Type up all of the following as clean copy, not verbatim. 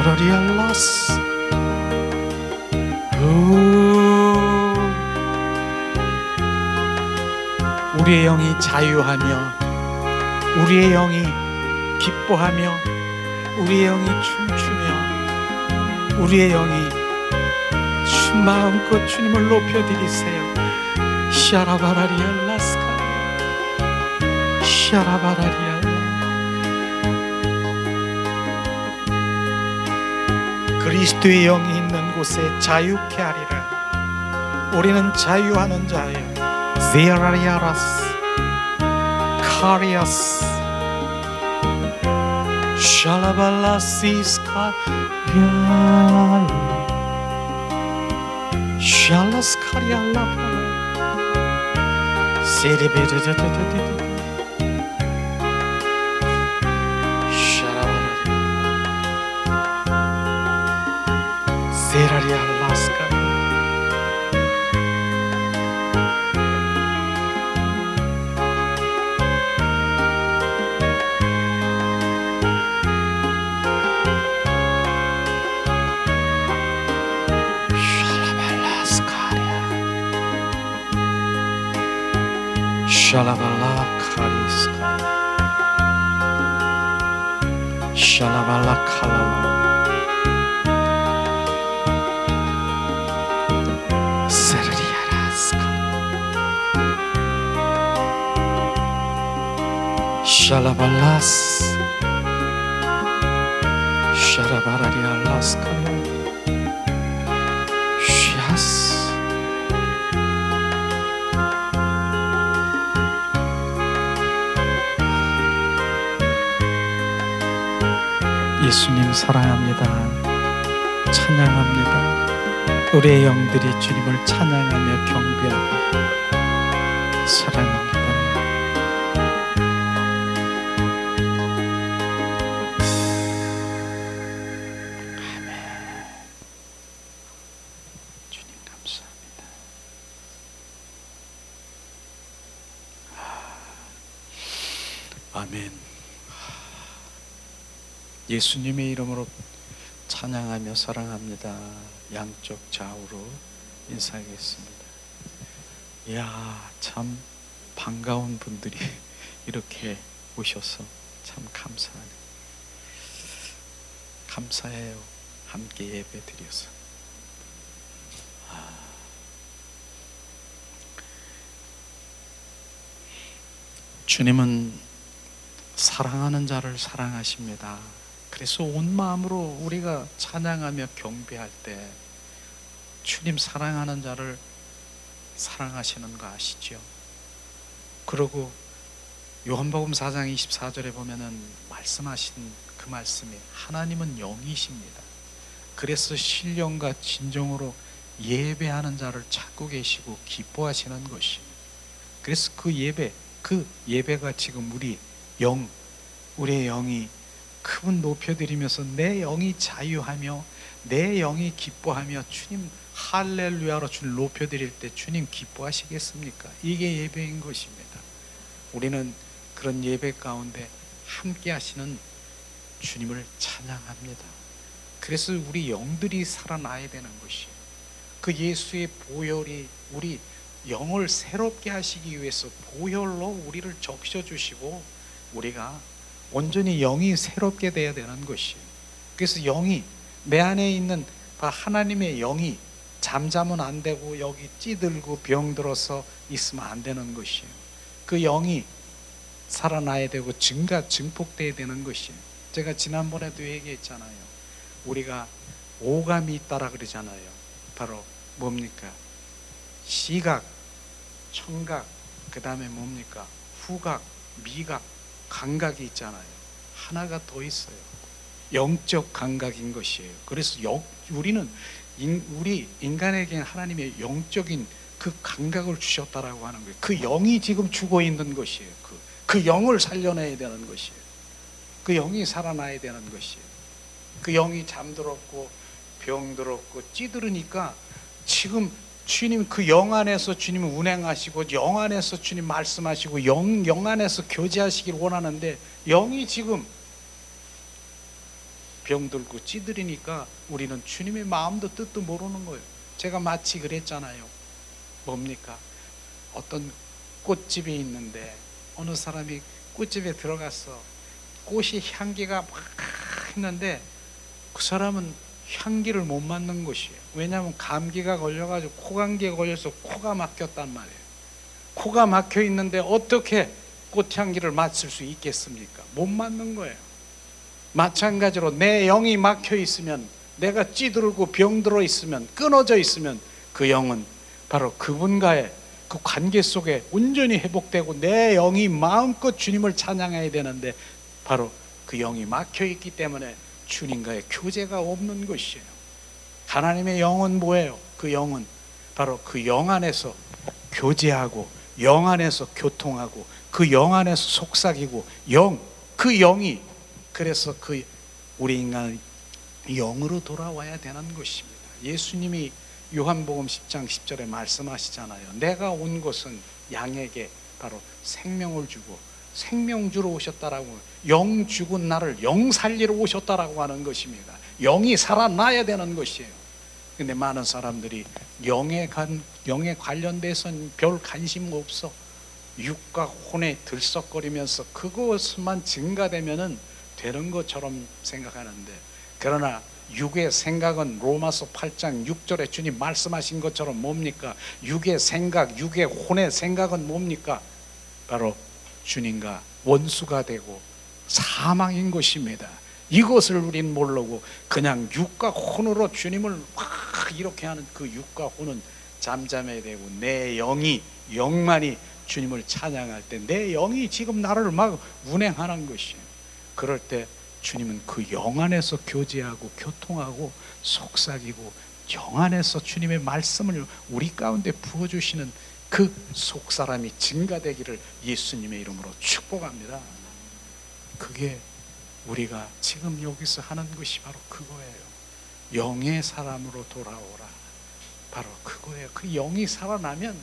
샤라리알라스 우리의 영이 자유하며 우리의 영이 기뻐하며 우리의 영이 춤추며 우리의 영이 마음껏 주님을 높여드리세요. 샤라바라리알라스카 샤라바라리알라 그리스도의 영이 있는 곳에 자유케 하리라. 우리는 자유하는 자예요. 제라리아라스 카리아스 샬라발라시스카 샬라스카리알라파 세레베르르르르르 세라리알라스카 샬라발라 카리스카 샬라발라 칼라라 세르리아라스카 샬라발라스 샤라바라리알라스카 샤스 예수님 사랑합니다. 찬양합니다. 우리의 영들이 주님을 찬양하며 경배하고 사랑합니다. 아멘. 주님 감사합니다. 아멘. 예수님의 이름으로 찬양하며 사랑합니다. 양쪽 좌우로 인사하겠습니다. 이야, 참 반가운 분들이 이렇게 오셔서 참 감사해요. 함께 예배 드려서. 주님은 사랑하는 자를 사랑하십니다. 그래서 온 마음으로 우리가 찬양하며 경배할 때 주님 사랑하는 자를 사랑하시는 거 아시죠? 그리고 요한복음 4장 24절에 보면은 말씀하신 그 말씀이 하나님은 영이십니다. 그래서 신령과 진정으로 예배하는 자를 찾고 계시고 기뻐하시는 것입니다. 그래서 그 예배가 지금 우리의 영이 그분 높여드리면서 내 영이 자유하며 내 영이 기뻐하며 주님 할렐루야로 주님 높여드릴 때 주님 기뻐하시겠습니까? 이게 예배인 것입니다. 우리는 그런 예배 가운데 함께 하시는 주님을 찬양합니다. 그래서 우리 영들이 살아나야 되는 것이에요. 그 예수의 보혈이 우리 영을 새롭게 하시기 위해서 보혈로 우리를 적셔주시고 우리가 온전히 영이 새롭게 돼야 되는 것이에요. 그래서 영이 내 안에 있는 하나님의 영이 잠자면 안 되고 여기 찌들고 병들어서 있으면 안 되는 것이에요. 그 영이 살아나야 되고 증폭돼야 되는 것이에요. 제가 지난번에도 얘기했잖아요. 우리가 오감이 있다라 그러잖아요. 바로 뭡니까? 시각, 청각, 그 다음에 뭡니까? 후각, 미각, 감각이 있잖아요. 하나가 더 있어요. 영적 감각인 것이에요. 그래서 우리 인간에게는 하나님의 영적인 그 감각을 주셨다라고 하는 거예요. 그 영이 지금 죽어 있는 것이에요. 그 영을 살려내야 되는 것이에요. 그 영이 살아나야 되는 것이에요. 그 영이 잠들었고 병들었고 찌들으니까 지금 주님 그 영 안에서 주님 운행하시고 영 안에서 주님 말씀하시고 영 안에서 교제하시길 원하는데 영이 지금 병들고 찌들이니까 우리는 주님의 마음도 뜻도 모르는 거예요. 제가 마치 그랬잖아요. 뭡니까? 어떤 꽃집이 있는데 어느 사람이 꽃집에 들어갔어. 꽃이 향기가 막 있는데 그 사람은 향기를 못 맡는 것이에요. 왜냐하면 감기가 걸려가지고 코감기에 걸려서 코가 막혔단 말이에요. 코가 막혀 있는데 어떻게 꽃향기를 맡을 수 있겠습니까? 못 맡는 거예요. 마찬가지로 내 영이 막혀 있으면, 내가 찌들고 병들어 있으면, 끊어져 있으면 그 영은 바로 그분과의 그 관계 속에 온전히 회복되고 내 영이 마음껏 주님을 찬양해야 되는데 바로 그 영이 막혀 있기 때문에 주님과의 교제가 없는 것이에요. 하나님의 영은 뭐예요? 그 영은 바로 그 영 안에서 교제하고 영 안에서 교통하고 그 영 안에서 속삭이고 그 영이 그래서 그 우리 인간은 영으로 돌아와야 되는 것입니다. 예수님이 요한복음 10장 10절에 말씀하시잖아요. 내가 온 것은 양에게 바로 생명을 주고 생명 주러 오셨다라고, 영 죽은 나를 영 살리러 오셨다라고 하는 것입니다. 영이 살아나야 되는 것이에요. 근데 많은 사람들이 영에 관련돼서는 별 관심 없어. 육과 혼에 들썩거리면서 그것만 증가되면은 되는 것처럼 생각하는데, 그러나 육의 생각은 로마서 8장 6절에 주님 말씀하신 것처럼 뭡니까? 육의 생각, 육의 혼의 생각은 뭡니까? 바로 주님과 원수가 되고 사망인 것입니다. 이것을 우린 모르고 그냥 육과 혼으로 주님을 막 이렇게 하는 그 육과 혼은 잠잠해야 되고, 내 영만이 주님을 찬양할 때 내 영이 지금 나를 막 운행하는 것이에요. 그럴 때 주님은 그 영 안에서 교제하고 교통하고 속삭이고 영 안에서 주님의 말씀을 우리 가운데 부어주시는 그 속사람이 증가되기를 예수님의 이름으로 축복합니다. 그게 우리가 지금 여기서 하는 것이 바로 그거예요. 영의 사람으로 돌아오라. 바로 그거예요. 그 영이 살아나면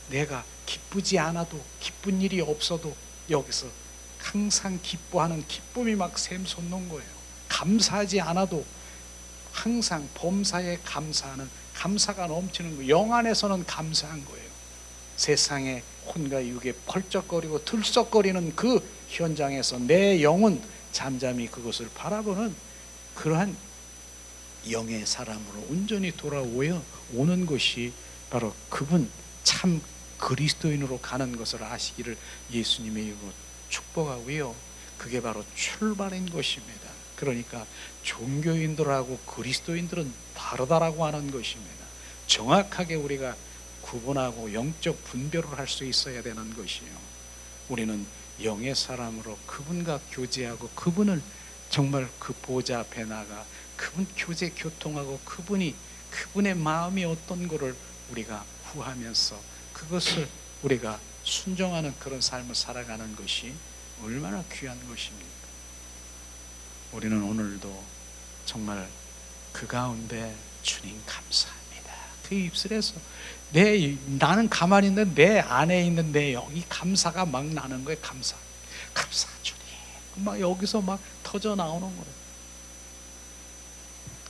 내가 기쁘지 않아도, 기쁜 일이 없어도 여기서 항상 기뻐하는 기쁨이 막 샘솟는 거예요. 감사하지 않아도 항상 범사에 감사하는 감사가 넘치는 거예요. 영 안에서는 감사한 거예요. 세상의 혼과 육에 펄쩍거리고 들썩거리는 그 현장에서 내 영은 잠잠히 그것을 바라보는 그러한 영의 사람으로 온전히 돌아오는 것이 바로 그분 참 그리스도인으로 가는 것을 아시기를 예수님의 이름으로 축복하고요. 그게 바로 출발인 것입니다. 그러니까 종교인들하고 그리스도인들은 다르다라고 하는 것입니다. 정확하게 우리가 구분하고 영적 분별을 할 수 있어야 되는 것이에요. 우리는 영의 사람으로 그분과 교제하고 그분을 정말 그 보좌 앞에 나가 그분 교통하고 그분의 마음이 어떤 거를 우리가 구하면서 그것을 우리가 순종하는 그런 삶을 살아가는 것이 얼마나 귀한 것입니까? 우리는 오늘도 정말 그 가운데 주님 감사합니다. 그 입술에서 나는 가만히 있는데 내 안에 있는 내 영이 감사가 막 나는 거예요. 감사 주님. 막 여기서 막 터져 나오는 거예요.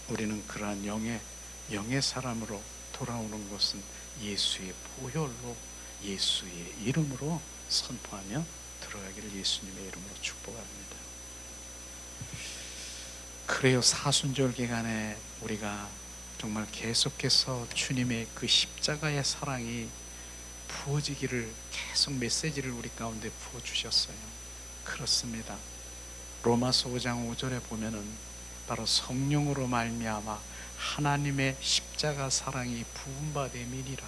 우리는 그러한 영의 사람으로 돌아오는 것은 예수의 보혈로 예수의 이름으로 선포하며 들어가기를 예수님의 이름으로 축복합니다. 그래요. 사순절 기간에 우리가 정말 계속해서 주님의 그 십자가의 사랑이 부어지기를 계속 메시지를 우리 가운데 부어주셨어요. 그렇습니다. 로마서 5장 5절에 보면은 바로 성령으로 말미암아 하나님의 십자가 사랑이 부음받음이니라.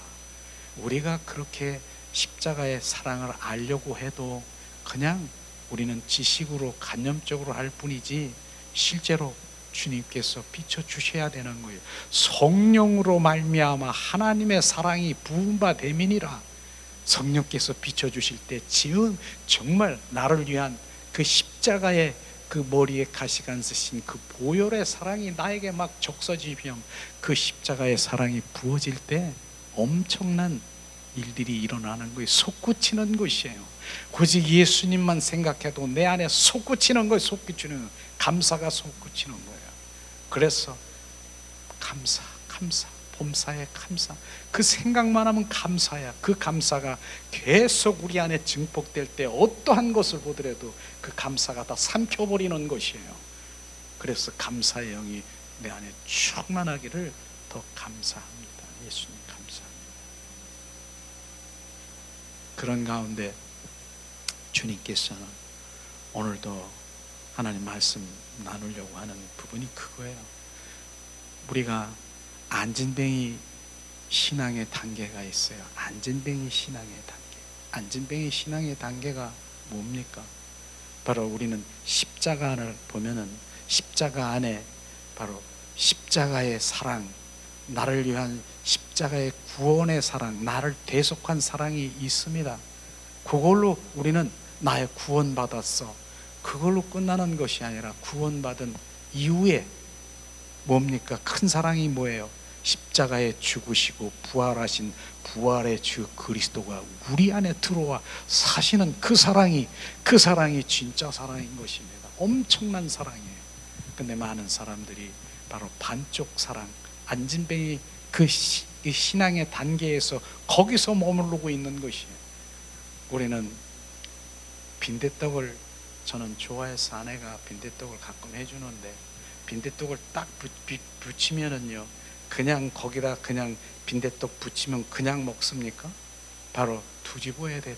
우리가 그렇게 십자가의 사랑을 알려고 해도 그냥 우리는 지식으로 간념적으로 할 뿐이지 실제로 주님께서 비춰주셔야 되는 거예요. 성령으로 말미암아 하나님의 사랑이 부음받음이니라. 성령께서 비춰주실 때 지금 정말 나를 위한 그 십자가의 그 머리에 가시관 쓰신 그 보혈의 사랑이 나에게 막 적셔지며 그 십자가의 사랑이 부어질 때 엄청난 일들이 일어나는 거예요. 솟구치는 것이에요. 오직 예수님만 생각해도 내 안에 솟구치는 거예요. 솟구치는 거예요. 감사가 솟구치는 거예요. 그래서 감사, 범사에 감사. 그 생각만 하면 감사야. 그 감사가 계속 우리 안에 증폭될 때 어떠한 것을 보더라도 그 감사가 다 삼켜버리는 것이에요. 그래서 감사의 영이 내 안에 충만하기를 더 감사합니다. 예수님 감사합니다. 그런 가운데 주님께서는 오늘도 하나님 말씀 나누려고 하는 부분이 그거예요. 우리가 안진뱅이 신앙의 단계가 있어요. 안진뱅이 신앙의 단계. 안진뱅이 신앙의 단계가 뭡니까? 바로 우리는 십자가를 보면은 십자가 안에 바로 십자가의 사랑, 나를 위한 십자가의 구원의 사랑, 나를 대속한 사랑이 있습니다. 그걸로 우리는 나의 구원받았어. 그걸로 끝나는 것이 아니라 구원받은 이후에 뭡니까? 큰 사랑이 뭐예요? 십자가에 죽으시고 부활하신 부활의 주 그리스도가 우리 안에 들어와 사시는 그 사랑이 진짜 사랑인 것입니다. 엄청난 사랑이에요. 근데 많은 사람들이 바로 반쪽 사랑, 안진뱅이 그 신앙의 단계에서 거기서 머무르고 있는 것이에요. 우리는 빈대떡을 저는 좋아해서 아내가 빈대떡을 가끔 해주는데 빈대떡을 딱 붙이면은요, 그냥 거기다 그냥 빈대떡 붙이면 그냥 먹습니까? 바로 뒤집어야 돼.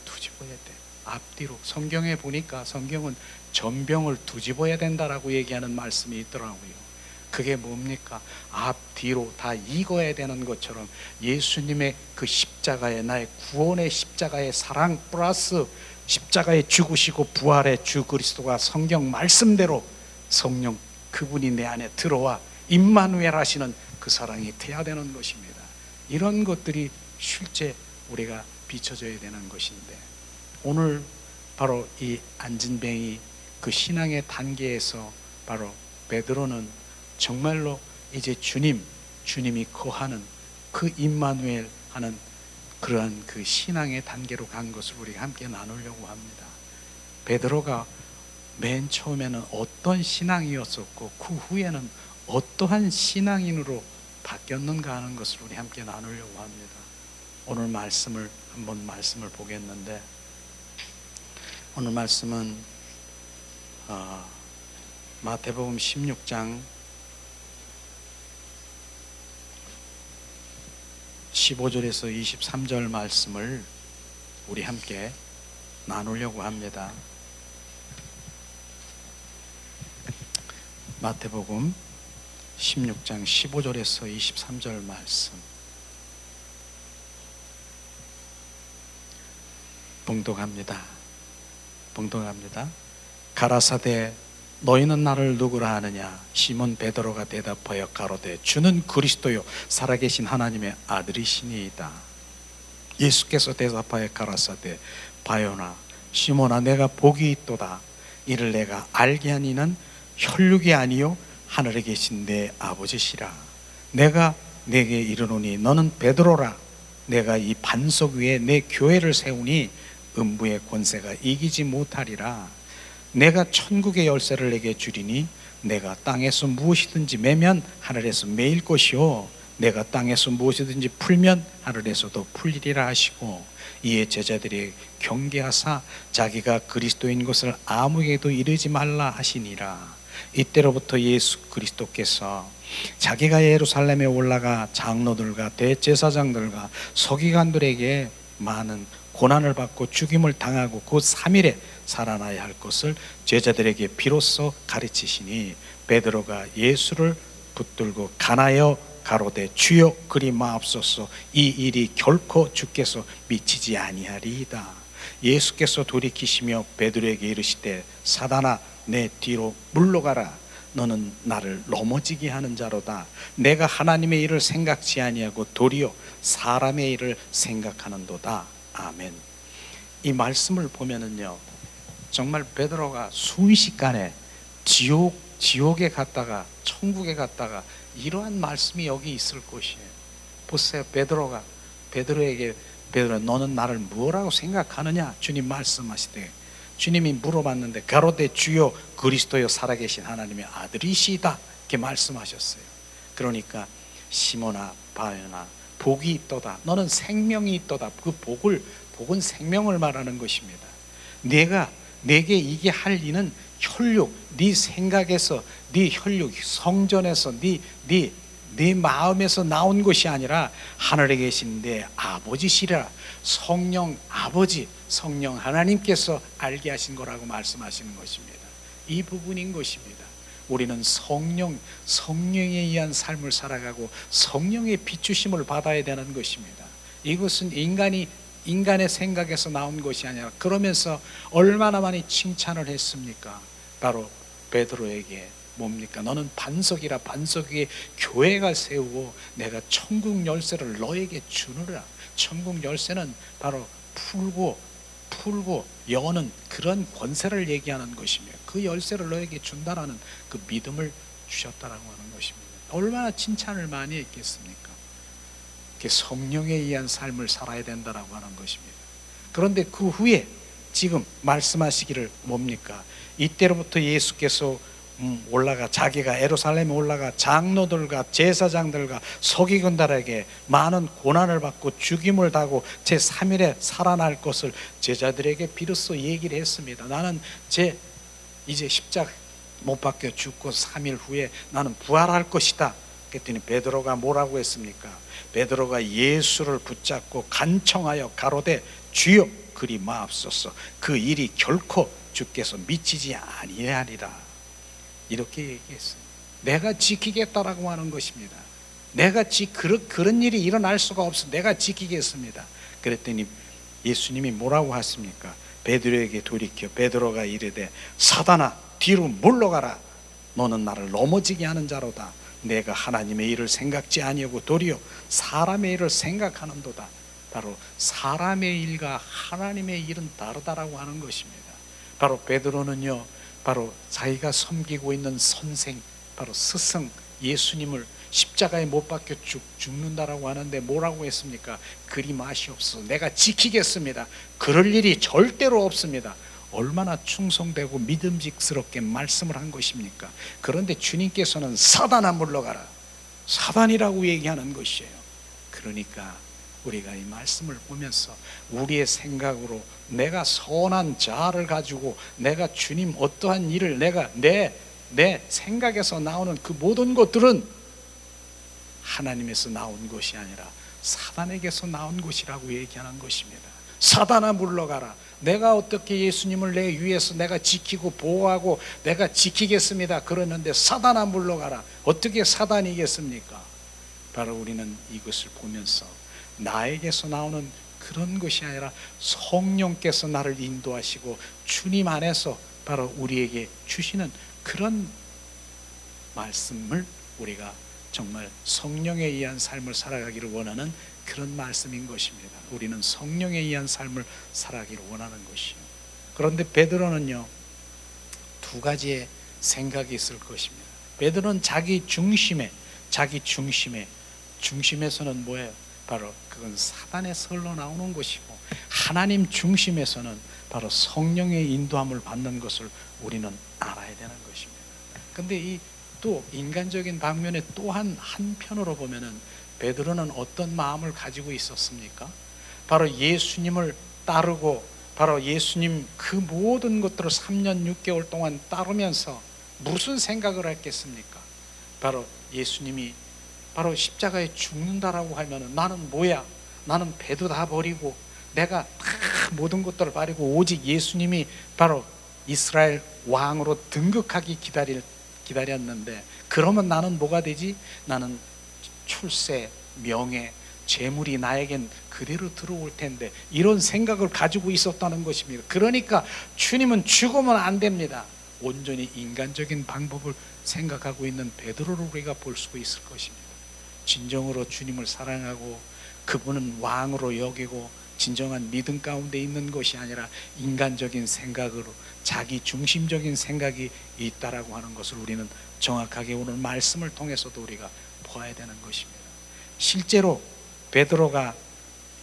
앞뒤로. 성경에 보니까 성경은 전병을 뒤집어야 된다라고 얘기하는 말씀이 있더라고요. 그게 뭡니까? 앞뒤로 다 익어야 되는 것처럼 예수님의 그 십자가의, 나의 구원의 십자가의 사랑 플러스 십자가에 죽으시고 부활의 주 그리스도가 성경 말씀대로 성령 그분이 내 안에 들어와 임마누엘 하시는 그 사랑이 돼야 되는 것입니다. 이런 것들이 실제 우리가 비춰져야 되는 것인데, 오늘 바로 이 안진뱅이 그 신앙의 단계에서 바로 베드로는 정말로 이제 주님이 거하는 그 임마누엘 하는 그러한 그 신앙의 단계로 간 것을 우리가 함께 나누려고 합니다. 베드로가 맨 처음에는 어떤 신앙이었었고 그 후에는 어떠한 신앙인으로 바뀌었는가 하는 것을 우리 함께 나누려고 합니다. 오늘 말씀을 보겠는데, 오늘 말씀은 마태복음 16장 15절에서 23절 말씀을 우리 함께 나누려고 합니다. 마태복음 16장 15절에서 23절 말씀 봉독합니다. 가라사대 너희는 나를 누구라 하느냐? 시몬 베드로가 대답하여 가로되 주는 그리스도요 살아계신 하나님의 아들이시니이다. 예수께서 대답하여 가라사대 바요나 시몬아 내가 복이 있도다. 이를 내가 알게 하니는 혈육이 아니요 하늘에 계신 내 아버지시라. 내가 내게 이르노니 너는 베드로라. 내가 이 반석 위에 내 교회를 세우니 음부의 권세가 이기지 못하리라. 내가 천국의 열쇠를 내게 주리니 내가 땅에서 무엇이든지 매면 하늘에서 매일 것이요 내가 땅에서 무엇이든지 풀면 하늘에서도 풀리리라 하시고, 이에 제자들이 경계하사 자기가 그리스도인 것을 아무에게도 이르지 말라 하시니라. 이때로부터 예수 그리스도께서 자기가 예루살렘에 올라가 장로들과 대제사장들과 서기관들에게 많은 고난을 받고 죽임을 당하고 곧 3일에 살아나야 할 것을 제자들에게 비로소 가르치시니, 베드로가 예수를 붙들고 간하여 가로되 주여 그리 마옵소서, 이 일이 결코 주께서 미치지 아니하리이다. 예수께서 돌이키시며 베드로에게 이르시되 사단아 내 뒤로 물러가라. 너는 나를 넘어지게 하는 자로다. 내가 하나님의 일을 생각지 아니하고 도리어 사람의 일을 생각하는도다. 아멘. 이 말씀을 보면은요, 정말 베드로가 순식간에 지옥에 갔다가 천국에 갔다가 이러한 말씀이 여기 있을 것이에요. 보세요. 베드로에게 베드로, 너는 나를 뭐라고 생각하느냐? 주님 말씀하시되, 주님이 물어봤는데 가로되 주여 그리스도여 살아계신 하나님의 아들이시다, 이렇게 말씀하셨어요. 그러니까 시몬아 바요나 복이 있도다, 너는 생명이 있도다. 그 복은 생명을 말하는 것입니다. 내게 이게 할 일은 혈육, 네 생각에서, 네 혈육, 성전에서, 네 마음에서 나온 것이 아니라 하늘에 계신 내 아버지시라. 성령 아버지, 성령 하나님께서 알게 하신 거라고 말씀하시는 것입니다. 이 부분인 것입니다. 우리는 성령에 의한 삶을 살아가고 성령의 비추심을 받아야 되는 것입니다. 이것은 인간의 생각에서 나온 것이 아니라, 그러면서 얼마나 많이 칭찬을 했습니까? 바로 베드로에게 뭡니까? 너는 반석이라, 반석 위에 교회가 세우고 내가 천국 열쇠를 너에게 주느라. 천국 열쇠는 바로 풀고 여는 그런 권세를 얘기하는 것이며, 그 열쇠를 너에게 준다라는 그 믿음을 주셨다라고 하는 것입니다. 얼마나 칭찬을 많이 했겠습니까? 성령에 의한 삶을 살아야 된다라고 하는 것입니다. 그런데 그 후에 지금 말씀하시기를 뭡니까? 이때로부터 예수께서 자기가 예루살렘에 올라가 장로들과 제사장들과 서기관들에게 많은 고난을 받고 죽임을 당하고 제3일에 살아날 것을 제자들에게 비로소 얘기를 했습니다. 나는 이제 십자가 못 박혀 죽고 3일 후에 나는 부활할 것이다. 그랬더니 베드로가 뭐라고 했습니까? 베드로가 예수를 붙잡고 간청하여 가로되 주여 그리 마옵소서, 그 일이 결코 주께서 미치지 아니하리라, 이렇게 얘기했어요. 내가 지키겠다라고 하는 것입니다. 그런 일이 일어날 수가 없어. 내가 지키겠습니다. 그랬더니 예수님이 뭐라고 하십니까? 베드로에게 돌이켜 베드로가 이르되 사단아 뒤로 물러가라. 너는 나를 넘어지게 하는 자로다. 내가 하나님의 일을 생각지 아니하고 도리어 사람의 일을 생각하는도다. 바로 사람의 일과 하나님의 일은 다르다라고 하는 것입니다. 바로 베드로는요, 바로 자기가 섬기고 있는 선생, 바로 스승 예수님을 십자가에 못 박혀 죽는다라고 하는데 뭐라고 했습니까? 그리 마시옵소서, 내가 지키겠습니다. 그럴 일이 절대로 없습니다. 얼마나 충성되고 믿음직스럽게 말씀을 한 것입니까? 그런데 주님께서는 사단아 물러가라, 사단이라고 얘기하는 것이에요. 그러니까 우리가 이 말씀을 보면서 우리의 생각으로 내가 선한 자아를 가지고 내가 주님 어떠한 일을 내가 내 생각에서 나오는 그 모든 것들은 하나님에서 나온 것이 아니라 사단에게서 나온 것이라고 얘기하는 것입니다. 사단아 물러가라. 내가 어떻게 예수님을 내 위해서 내가 지키고 보호하고 내가 지키겠습니다. 그러는데 사단아 물러가라. 어떻게 사단이겠습니까? 바로 우리는 이것을 보면서 나에게서 나오는 그런 것이 아니라 성령께서 나를 인도하시고 주님 안에서 바로 우리에게 주시는 그런 말씀을 우리가 정말 성령에 의한 삶을 살아가기를 원하는 그런 말씀인 것입니다. 우리는 성령에 의한 삶을 살아가기를 원하는 것이요. 그런데 베드로는요, 두 가지의 생각이 있을 것입니다. 베드로는 자기 중심에서는 뭐예요? 바로 그건 사단에서 흘러나오는 것이고, 하나님 중심에서는 바로 성령의 인도함을 받는 것을 우리는 알아야 되는 것입니다. 근데 또 인간적인 방면에 또한 한편으로 보면은 베드로는 어떤 마음을 가지고 있었습니까? 바로 예수님을 따르고 바로 예수님 그 모든 것들을 3년 6개월 동안 따르면서 무슨 생각을 했겠습니까? 바로 예수님이 바로 십자가에 죽는다라고 하면은 나는 뭐야? 나는 배도 다 버리고 내가 다 모든 것들을 버리고 오직 예수님이 바로 이스라엘 왕으로 등극하기 기다렸는데, 그러면 나는 뭐가 되지? 나는 출세, 명예, 재물이 나에겐 그대로 들어올 텐데, 이런 생각을 가지고 있었다는 것입니다. 그러니까 주님은 죽으면 안 됩니다. 온전히 인간적인 방법을 생각하고 있는 베드로를 우리가 볼 수 있을 것입니다. 진정으로 주님을 사랑하고 그분은 왕으로 여기고 진정한 믿음 가운데 있는 것이 아니라 인간적인 생각으로 자기 중심적인 생각이 있다라고 하는 것을 우리는 정확하게 오늘 말씀을 통해서도 우리가 보아야 되는 것입니다. 실제로 베드로가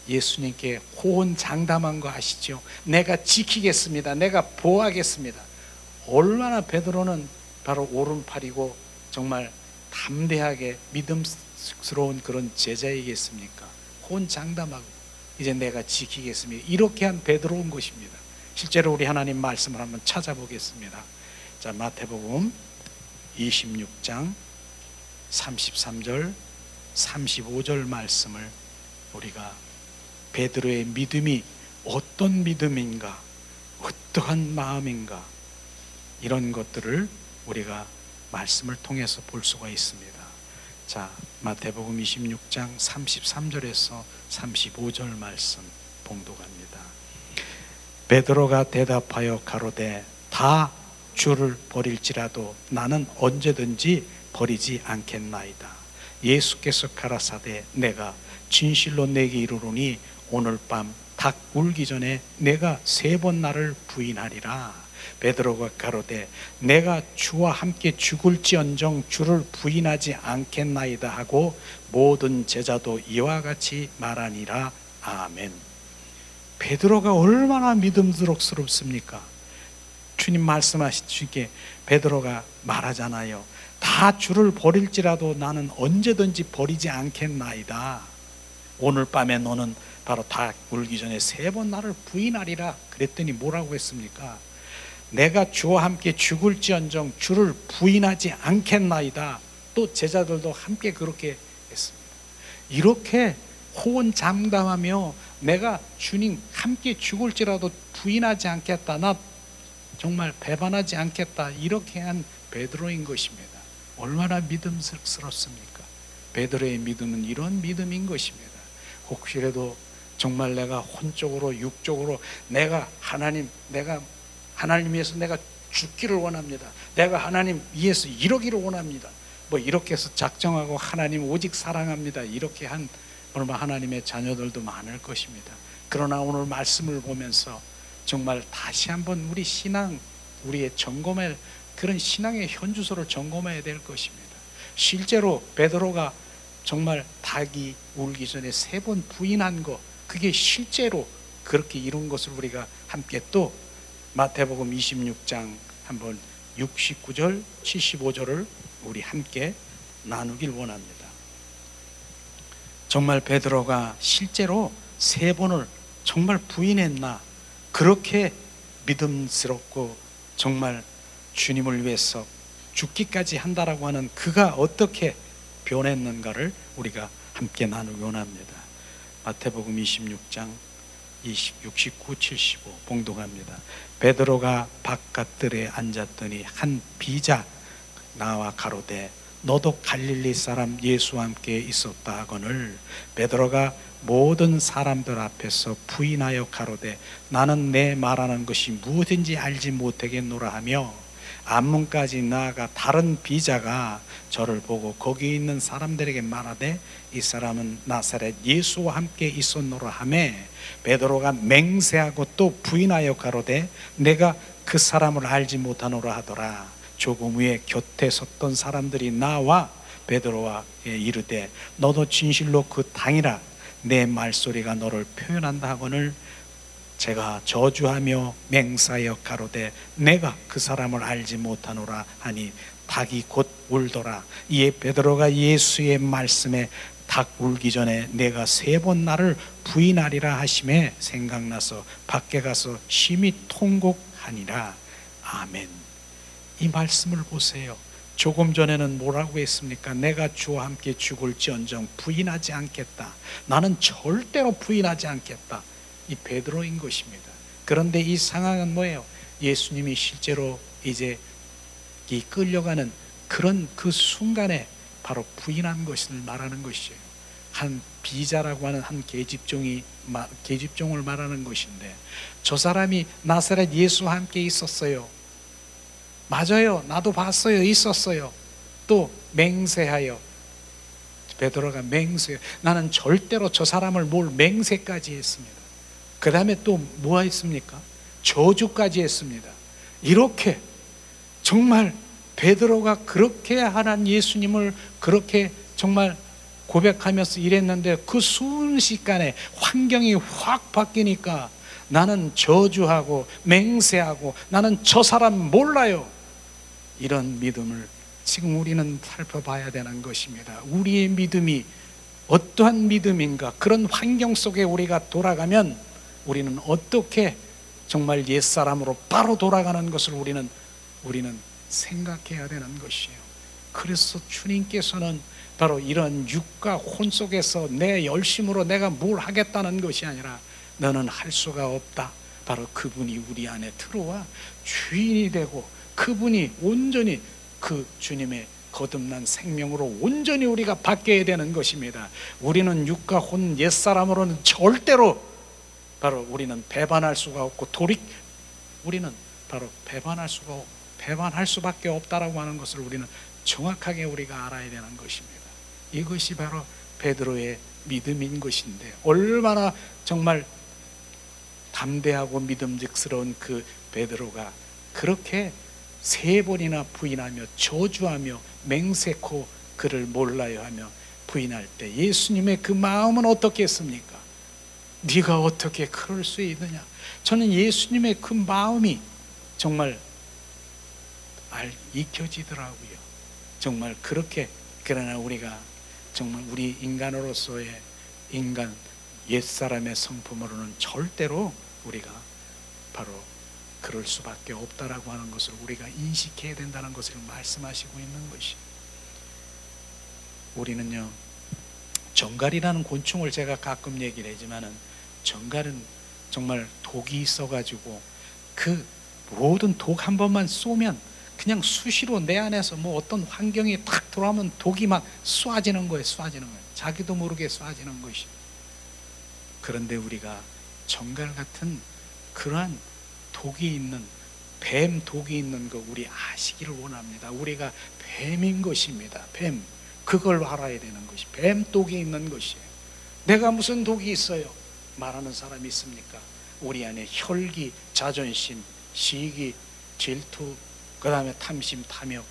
예수님께 호언장담한 거 아시죠? 내가 지키겠습니다. 내가 보호하겠습니다. 얼마나 베드로는 바로 오른팔이고 정말 담대하게 믿음스러운 그런 제자이겠습니까? 호언장담하고 이제 내가 지키겠습니다. 이렇게 한 베드로인 것입니다. 실제로 우리 하나님 말씀을 한번 찾아보겠습니다. 자, 마태복음 26장 33절 35절 말씀을 우리가 베드로의 믿음이 어떤 믿음인가, 어떠한 마음인가, 이런 것들을 우리가 말씀을 통해서 볼 수가 있습니다. 자, 마태복음 26장 33절에서 35절 말씀 봉독합니다. 베드로가 대답하여 가로되 다 주를 버릴지라도 나는 언제든지 버리지 않겠나이다. 예수께서 가라사대 내가 진실로 내게 이르노니 오늘 밤 닭 울기 전에 내가 3번 나를 부인하리라. 베드로가 가로되 내가 주와 함께 죽을지언정 주를 부인하지 않겠나이다 하고 모든 제자도 이와 같이 말하니라. 아멘. 베드로가 얼마나 믿음스럽습니까? 주님 말씀하시기에 베드로가 말하잖아요. 다 주를 버릴지라도 나는 언제든지 버리지 않겠나이다. 오늘 밤에 너는 바로 닭 울기 전에 3번 나를 부인하리라. 그랬더니 뭐라고 했습니까? 내가 주와 함께 죽을지언정 주를 부인하지 않겠나이다. 또 제자들도 함께 그렇게 했습니다. 이렇게 호언장담하며 내가 주님 함께 죽을지라도 부인하지 않겠다, 나 정말 배반하지 않겠다, 이렇게 한 베드로인 것입니다. 얼마나 믿음스럽습니까? 베드로의 믿음은 이런 믿음인 것입니다. 혹시라도 정말 내가 혼적으로 육적으로 내가 하나님 위해서 내가 죽기를 원합니다. 내가 하나님 위해서 이러기를 원합니다. 뭐 이렇게 해서 작정하고 하나님 오직 사랑합니다. 이렇게 한 얼마 하나님의 자녀들도 많을 것입니다. 그러나 오늘 말씀을 보면서 정말 다시 한번 우리 신앙, 우리의 점검할 그런 신앙의 현주소를 점검해야 될 것입니다. 실제로 베드로가 정말 닭이 울기 전에 3번 부인한 거, 그게 실제로 그렇게 이룬 것을 우리가 함께 또 마태복음 26장 한번 69절 75절을 우리 함께 나누길 원합니다. 정말 베드로가 실제로 3번을 정말 부인했나, 그렇게 믿음스럽고 정말 주님을 위해서 죽기까지 한다라고 하는 그가 어떻게 변했는가를 우리가 함께 나누기 원합니다. 마태복음 26장 69, 75 봉독합니다. 베드로가 바깥들에 앉았더니 한 비자 나와 가로되 너도 갈릴리 사람 예수와 함께 있었다 하거늘 베드로가 모든 사람들 앞에서 부인하여 가로되 나는 내 말하는 것이 무엇인지 알지 못하겠노라 하며 앞문까지 나아가 다른 비자가 저를 보고 거기 있는 사람들에게 말하되 이 사람은 나사렛 예수와 함께 있었노라 하매 베드로가 맹세하고 또 부인하여 가로되 내가 그 사람을 알지 못하노라 하더라. 조금 후에 곁에 섰던 사람들이 나와 베드로와 이르되 너도 진실로 그 당이라 내 말소리가 너를 표현한다 하거늘 제가 저주하며 맹사하여 가로되 내가 그 사람을 알지 못하노라 하니 닭이 곧 울더라. 이에 베드로가 예수의 말씀에 닭 울기 전에 내가 3번 나를 부인하리라 하심에 생각나서 밖에 가서 심히 통곡하니라. 아멘. 이 말씀을 보세요. 조금 전에는 뭐라고 했습니까? 내가 주와 함께 죽을지언정 부인하지 않겠다. 나는 절대로 부인하지 않겠다. 이 베드로인 것입니다. 그런데 이 상황은 뭐예요? 예수님이 실제로 이제 이 끌려가는 그런 그 순간에 바로 부인한 것을 말하는 것이에요. 한 비자라고 하는 한 계집종을 말하는 것인데 저 사람이 나사렛 예수와 함께 있었어요. 맞아요. 나도 봤어요. 있었어요. 또 맹세하여 베드로가 맹세, 나는 절대로 저 사람을 뭘 맹세까지 했습니다. 그 다음에 또 뭐 했습니까? 저주까지 했습니다. 이렇게 정말 베드로가 그렇게 하나님 예수님을 그렇게 정말 고백하면서 일했는데 그 순식간에 환경이 확 바뀌니까 나는 저주하고 맹세하고 나는 저 사람 몰라요. 이런 믿음을 지금 우리는 살펴봐야 되는 것입니다. 우리의 믿음이 어떠한 믿음인가? 그런 환경 속에 우리가 돌아가면 우리는 어떻게 정말 옛사람으로 바로 돌아가는 것을 우리는 생각해야 되는 것이에요. 그래서 주님께서는 바로 이런 육과 혼 속에서 내 열심으로 내가 뭘 하겠다는 것이 아니라 너는 할 수가 없다. 바로 그분이 우리 안에 들어와 주인이 되고 그분이 온전히 그 주님의 거듭난 생명으로 온전히 우리가 바뀌어야 되는 것입니다. 우리는 육과 혼 옛사람으로는 절대로 바로 우리는 배반할 수가 없고 우리는 바로 배반할 수밖에 없다라고 하는 것을 우리는 정확하게 우리가 알아야 되는 것입니다. 이것이 바로 베드로의 믿음인 것인데 얼마나 정말 담대하고 믿음직스러운 그 베드로가 그렇게 3번이나 부인하며 저주하며 맹세코 그를 몰라요 하며 부인할 때 예수님의 그 마음은 어떻겠습니까? 네가 어떻게 그럴 수 있느냐? 저는 예수님의 그 마음이 정말 익혀지더라고요. 정말 그렇게. 그러나 우리가 정말 우리 인간으로서의 인간 옛사람의 성품으로는 절대로 우리가 바로 그럴 수밖에 없다라고 하는 것을 우리가 인식해야 된다는 것을 말씀하시고 있는 것이. 우리는요, 정갈이라는 곤충을 제가 가끔 얘기를 하지만은 정갈은 정말 독이 있어가지고 그 모든 독 한 번만 쏘면 그냥 수시로 내 안에서 뭐 어떤 환경이 탁 들어오면 독이 막 쏴지는 거예요. 자기도 모르게 쏴지는 것이. 그런데 우리가 정갈 같은 그러한 독이 있는 뱀 독이 있는 거 우리 아시기를 원합니다. 우리가 뱀인 것입니다. 뱀. 그걸 알아야 되는 것이. 뱀 독이 있는 것이에요. 내가 무슨 독이 있어요? 말하는 사람이 있습니까? 우리 안에 혈기, 자존심, 시기, 질투, 그 다음에 탐심, 탐욕,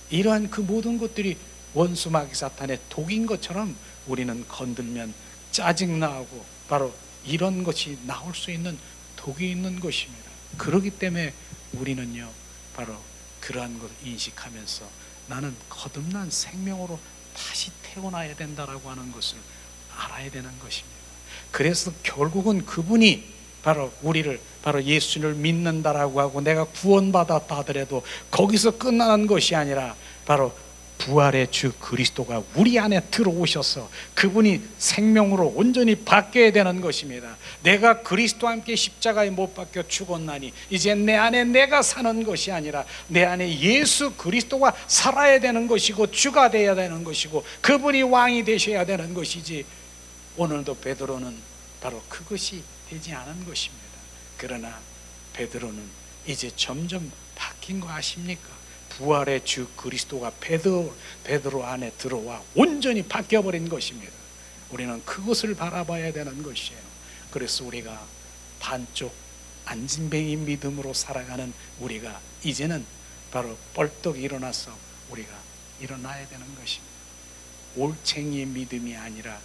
이러한 그 모든 것들이 원수 마귀 사탄의 독인 것처럼 우리는 건들면 짜증나고 바로 이런 것이 나올 수 있는 독이 있는 것입니다. 그렇기 때문에 우리는요 바로 그러한 것을 인식하면서 나는 거듭난 생명으로 다시 태어나야 된다라고 하는 것을 알아야 되는 것입니다. 그래서 결국은 그분이 바로 우리를 바로 예수를 믿는다라고 하고 내가 구원받았다 하더라도 거기서 끝나는 것이 아니라 바로 부활의 주 그리스도가 우리 안에 들어오셔서 그분이 생명으로 온전히 바뀌어야 되는 것입니다. 내가 그리스도와 함께 십자가에 못 박혀 죽었나니 이제 내 안에 내가 사는 것이 아니라 내 안에 예수 그리스도가 살아야 되는 것이고 주가 되어야 되는 것이고 그분이 왕이 되셔야 되는 것이지. 오늘도 베드로는 바로 그것이 되지 않은 것입니다. 그러나 베드로는 이제 점점 바뀐 거 아십니까? 부활의 주 그리스도가 베드로 안에 들어와 온전히 바뀌어버린 것입니다. 우리는 그것을 바라봐야 되는 것이에요. 그래서 우리가 반쪽 안진뱅이 믿음으로 살아가는 우리가 이제는 바로 벌떡 일어나서 우리가 일어나야 되는 것입니다. 올챙이의 믿음이 아니라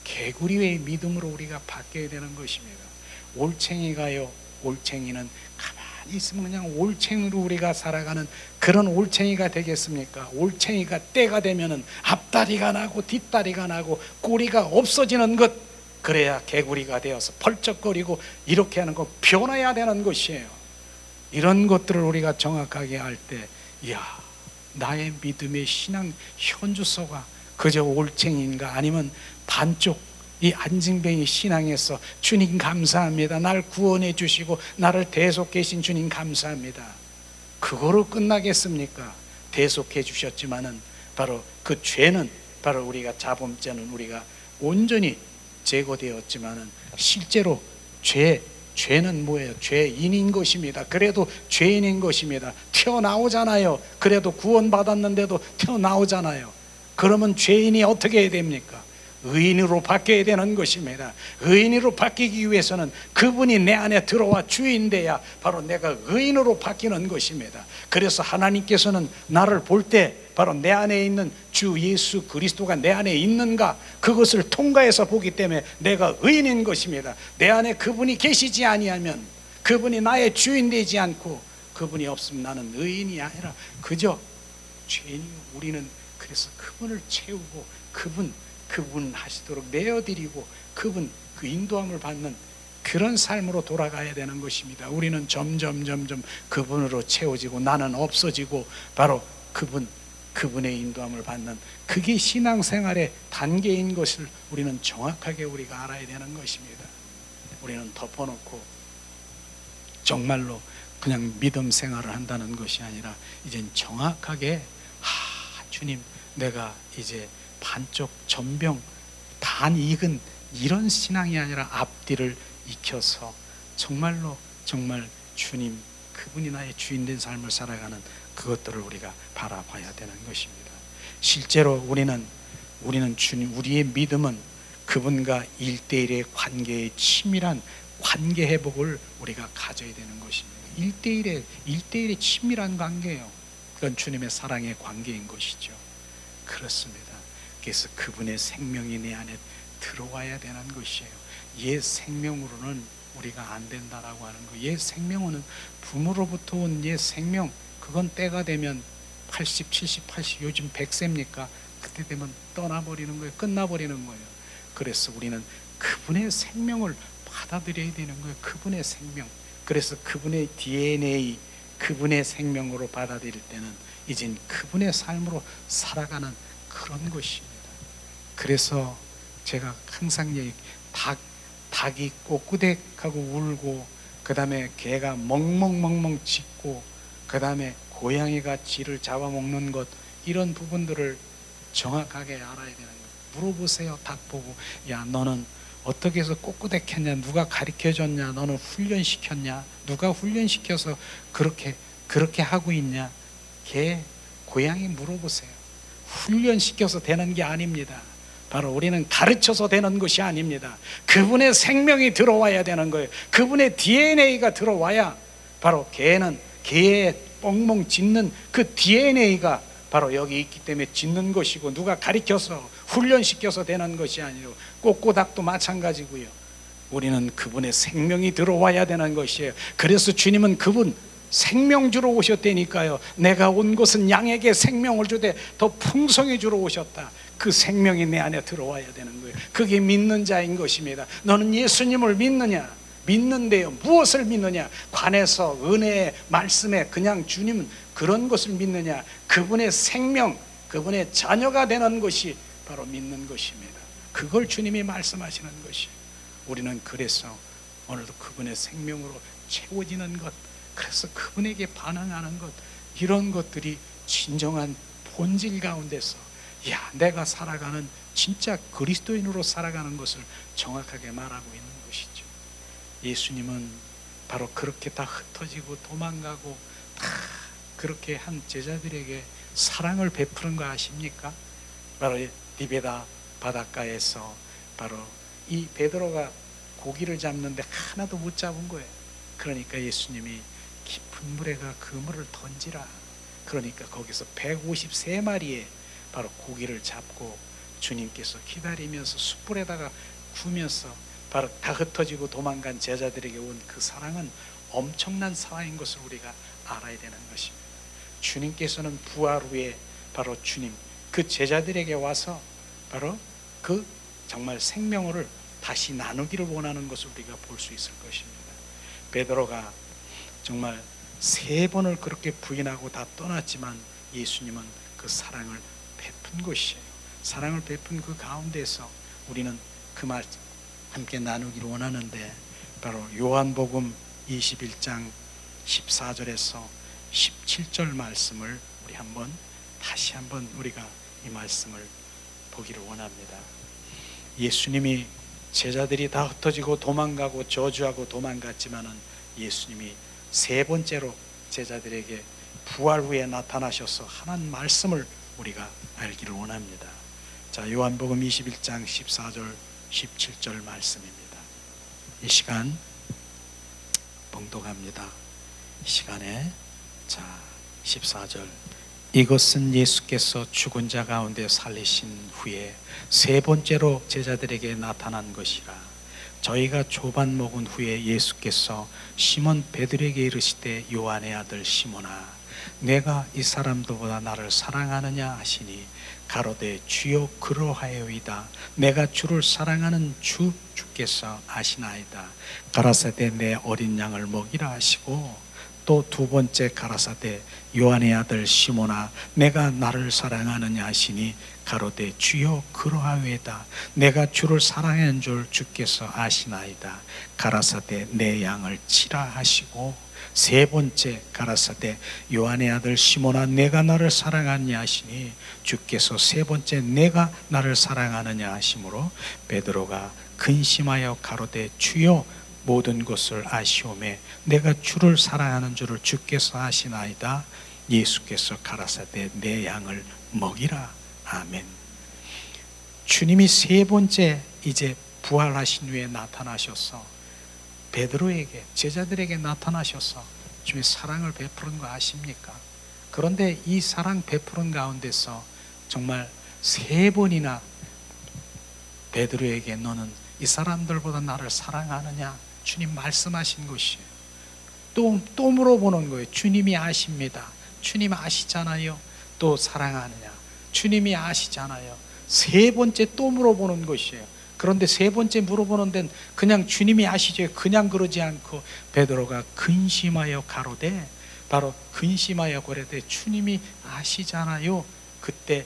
개구리의 믿음으로 우리가 바뀌어야 되는 것입니다. 올챙이가요, 올챙이는 가만히 있으면 그냥 올챙이로 우리가 살아가는 그런 올챙이가 되겠습니까? 올챙이가 때가 되면은 앞다리가 나고 뒷다리가 나고 꼬리가 없어지는 것, 그래야 개구리가 되어서 펄쩍거리고 이렇게 하는 거 변해야 되는 것이에요. 이런 것들을 우리가 정확하게 할 때, 이야, 나의 믿음의 신앙 현주소가 그저 올챙이인가 아니면 반쪽 이 안진뱅이 신앙에서 주님 감사합니다, 날 구원해 주시고 나를 대속해 주신 주님 감사합니다, 그거로 끝나겠습니까? 대속해 주셨지만은 바로 그 죄는 바로 우리가 자범죄는 우리가 온전히 제거되었지만은 실제로 죄는 뭐예요? 죄인인 것입니다. 그래도 죄인인 것입니다. 튀어나오잖아요. 그래도 구원받았는데도 튀어나오잖아요. 그러면 죄인이 어떻게 해야 됩니까? 의인으로 바뀌어야 되는 것입니다. 의인으로 바뀌기 위해서는 그분이 내 안에 들어와 주인 돼야 바로 내가 의인으로 바뀌는 것입니다. 그래서 하나님께서는 나를 볼 때 바로 내 안에 있는 주 예수 그리스도가 내 안에 있는가, 그것을 통과해서 보기 때문에 내가 의인인 것입니다. 내 안에 그분이 계시지 아니하면, 그분이 나의 주인 되지 않고 그분이 없으면 나는 의인이 아니라 그저 죄인이요. 우리는 그래서 그분을 채우고 그분 하시도록 내어드리고 그분 그 인도함을 받는 그런 삶으로 돌아가야 되는 것입니다. 우리는 점점 그분으로 채워지고 나는 없어지고 바로 그분의 인도함을 받는, 그게 신앙생활의 단계인 것을 우리는 정확하게 우리가 알아야 되는 것입니다. 우리는 덮어놓고 정말로 그냥 믿음 생활을 한다는 것이 아니라 이젠 정확하게 주님, 내가 이제 반쪽 전병 반 익은 이런 신앙이 아니라 앞뒤를 익혀서 정말로 정말 주님, 그분이 나의 주인 된 삶을 살아가는 그것들을 우리가 바라봐야 되는 것입니다. 실제로 우리는 주님, 우리의 믿음은 그분과 1대1의 관계의 치밀한 관계 회복을 우리가 가져야 되는 것입니다. 1대1의 치밀한 관계예요. 그건 주님의 사랑의 관계인 것이죠. 그렇습니다. 그래서 그분의 생명이 내 안에 들어와야 되는 것이에요. 옛 생명으로는 우리가 안 된다라고 하는 거예요. 옛 생명은 부모로부터 온 옛 생명, 그건 때가 되면 80, 70, 80, 요즘 100세입니까? 그때 되면 떠나버리는 거예요. 끝나버리는 거예요. 그래서 우리는 그분의 생명을 받아들여야 되는 거예요. 그분의 생명. 그래서 그분의 DNA, 그분의 생명으로 받아들일 때는 이젠 그분의 삶으로 살아가는 그런 것입니다. 그래서 제가 항상 닭이 꼬꾸댁하고 울고, 그 다음에 개가 멍멍멍멍 짖고, 그 다음에 고양이가 쥐를 잡아먹는 것, 이런 부분들을 정확하게 알아야 되는 거예요. 물어보세요. 닭 보고, 야, 너는 어떻게 해서 꼬꾸댁했냐? 누가 가르쳐줬냐? 너는 훈련시켰냐? 누가 훈련시켜서 그렇게 하고 있냐? 개, 고양이 물어보세요. 훈련시켜서 되는 게 아닙니다. 바로 우리는 가르쳐서 되는 것이 아닙니다. 그분의 생명이 들어와야 되는 거예요. 그분의 DNA가 들어와야 바로 개의 뻥멍 짖는 그 DNA가 바로 여기 있기 때문에 짖는 것이고, 누가 가르쳐서 훈련시켜서 되는 것이 아니고, 꼬꼬닭도 마찬가지고요. 우리는 그분의 생명이 들어와야 되는 것이에요. 그래서 주님은 그분 생명 주러 오셨다니까요. 내가 온 것은 양에게 생명을 주되 더 풍성히 주러 오셨다. 그 생명이 내 안에 들어와야 되는 거예요. 그게 믿는 자인 것입니다. 너는 예수님을 믿느냐? 믿는데요. 무엇을 믿느냐? 관에서 은혜의 말씀에 그냥 주님은 그런 것을 믿느냐? 그분의 생명, 그분의 자녀가 되는 것이 바로 믿는 것입니다. 그걸 주님이 말씀하시는 것이에요. 우리는 그래서 오늘도 그분의 생명으로 채워지는 것, 그래서 그분에게 반응하는 것, 이런 것들이 진정한 본질 가운데서 내가 살아가는 진짜 그리스도인으로 살아가는 것을 정확하게 말하고 있는 것이죠. 예수님은 바로 그렇게 다 흩어지고 도망가고 다 그렇게 한 제자들에게 사랑을 베푸는 거 아십니까? 바로 리베다 바닷가에서 바로 이 베드로가 고기를 잡는데 하나도 못 잡은 거예요. 그러니까 예수님이 깊은 물에 가 그 물을 던지라. 그러니까 거기서 153마리의 바로 고기를 잡고 주님께서 기다리면서 숯불에다가 구우면서 바로 다 흩어지고 도망간 제자들에게 온 그 사랑은 엄청난 사랑인 것을 우리가 알아야 되는 것입니다. 주님께서는 부활 후에 바로 주님 그 제자들에게 와서 바로 그 정말 생명을 다시 나누기를 원하는 것을 우리가 볼 수 있을 것입니다. 베드로가 정말 3번을 그렇게 부인하고 다 떠났지만 예수님은 그 사랑을 베푼 것이에요. 사랑을 베푼 그 가운데서 우리는 그 말 함께 나누기를 원하는데, 바로 요한복음 21장 14절에서 17절 말씀을 우리 다시 한번 우리가 이 말씀을 보기를 원합니다. 예수님이 제자들이 다 흩어지고 도망가고 저주하고 도망갔지만은 예수님이 3번째로 제자들에게 부활 후에 나타나셔서 하는 말씀을 우리가 알기를 원합니다. 자, 자, 요한복음 21장 14절 17절 말씀입니다. 이 시간 봉독합니다. 이 시간에 자 14절, 이것은 예수께서 죽은 자 가운데 살리신 후에 세 번째로 제자들에게 나타난 것이라. 저희가 조반 먹은 후에 예수께서 시몬 베드로에게 이르시되, 요한의 아들 시몬아, 내가 이 사람들보다 나를 사랑하느냐 하시니, 가로되 주여 그러하여이다. 내가 주를 사랑하는 주께서 아시나이다. 가라사대 내 어린 양을 먹이라 하시고, 또 두 번째 가라사대 요한의 아들 시몬아, 내가 나를 사랑하느냐 하시니, 가로되 주여 그러하여이다. 내가 주를 사랑하는 줄 주께서 아시나이다. 가라사대 내 양을 치라 하시고, 세 번째 가라사대 요한의 아들 시몬아, 내가 나를 사랑하느냐 하시니, 주께서 세 번째 내가 나를 사랑하느냐 하시므로 베드로가 근심하여 가로되 주여 모든 것을 아시오매 내가 주를 사랑하는 줄을 주께서 아시나이다. 예수께서 가라사대 내 양을 먹이라. 아멘. 주님이 세 번째 이제 부활하신 후에 나타나셔서 베드로에게, 제자들에게 나타나셔서 주님의 사랑을 베푸는 거 아십니까? 그런데 이 사랑 베푸는 가운데서 정말 세 번이나 베드로에게 너는 이 사람들보다 나를 사랑하느냐 주님 말씀하신 것이에요. 또 물어보는 거예요. 주님이 아십니다. 주님 아시잖아요. 또 사랑하느냐? 주님이 아시잖아요. 세 번째 또 물어보는 것이에요. 그런데 세 번째 물어보는 데는 그냥 주님이 아시죠. 그냥 그러지 않고 베드로가 근심하여 가로되, 바로 근심하여 가로되 주님이 아시잖아요. 그때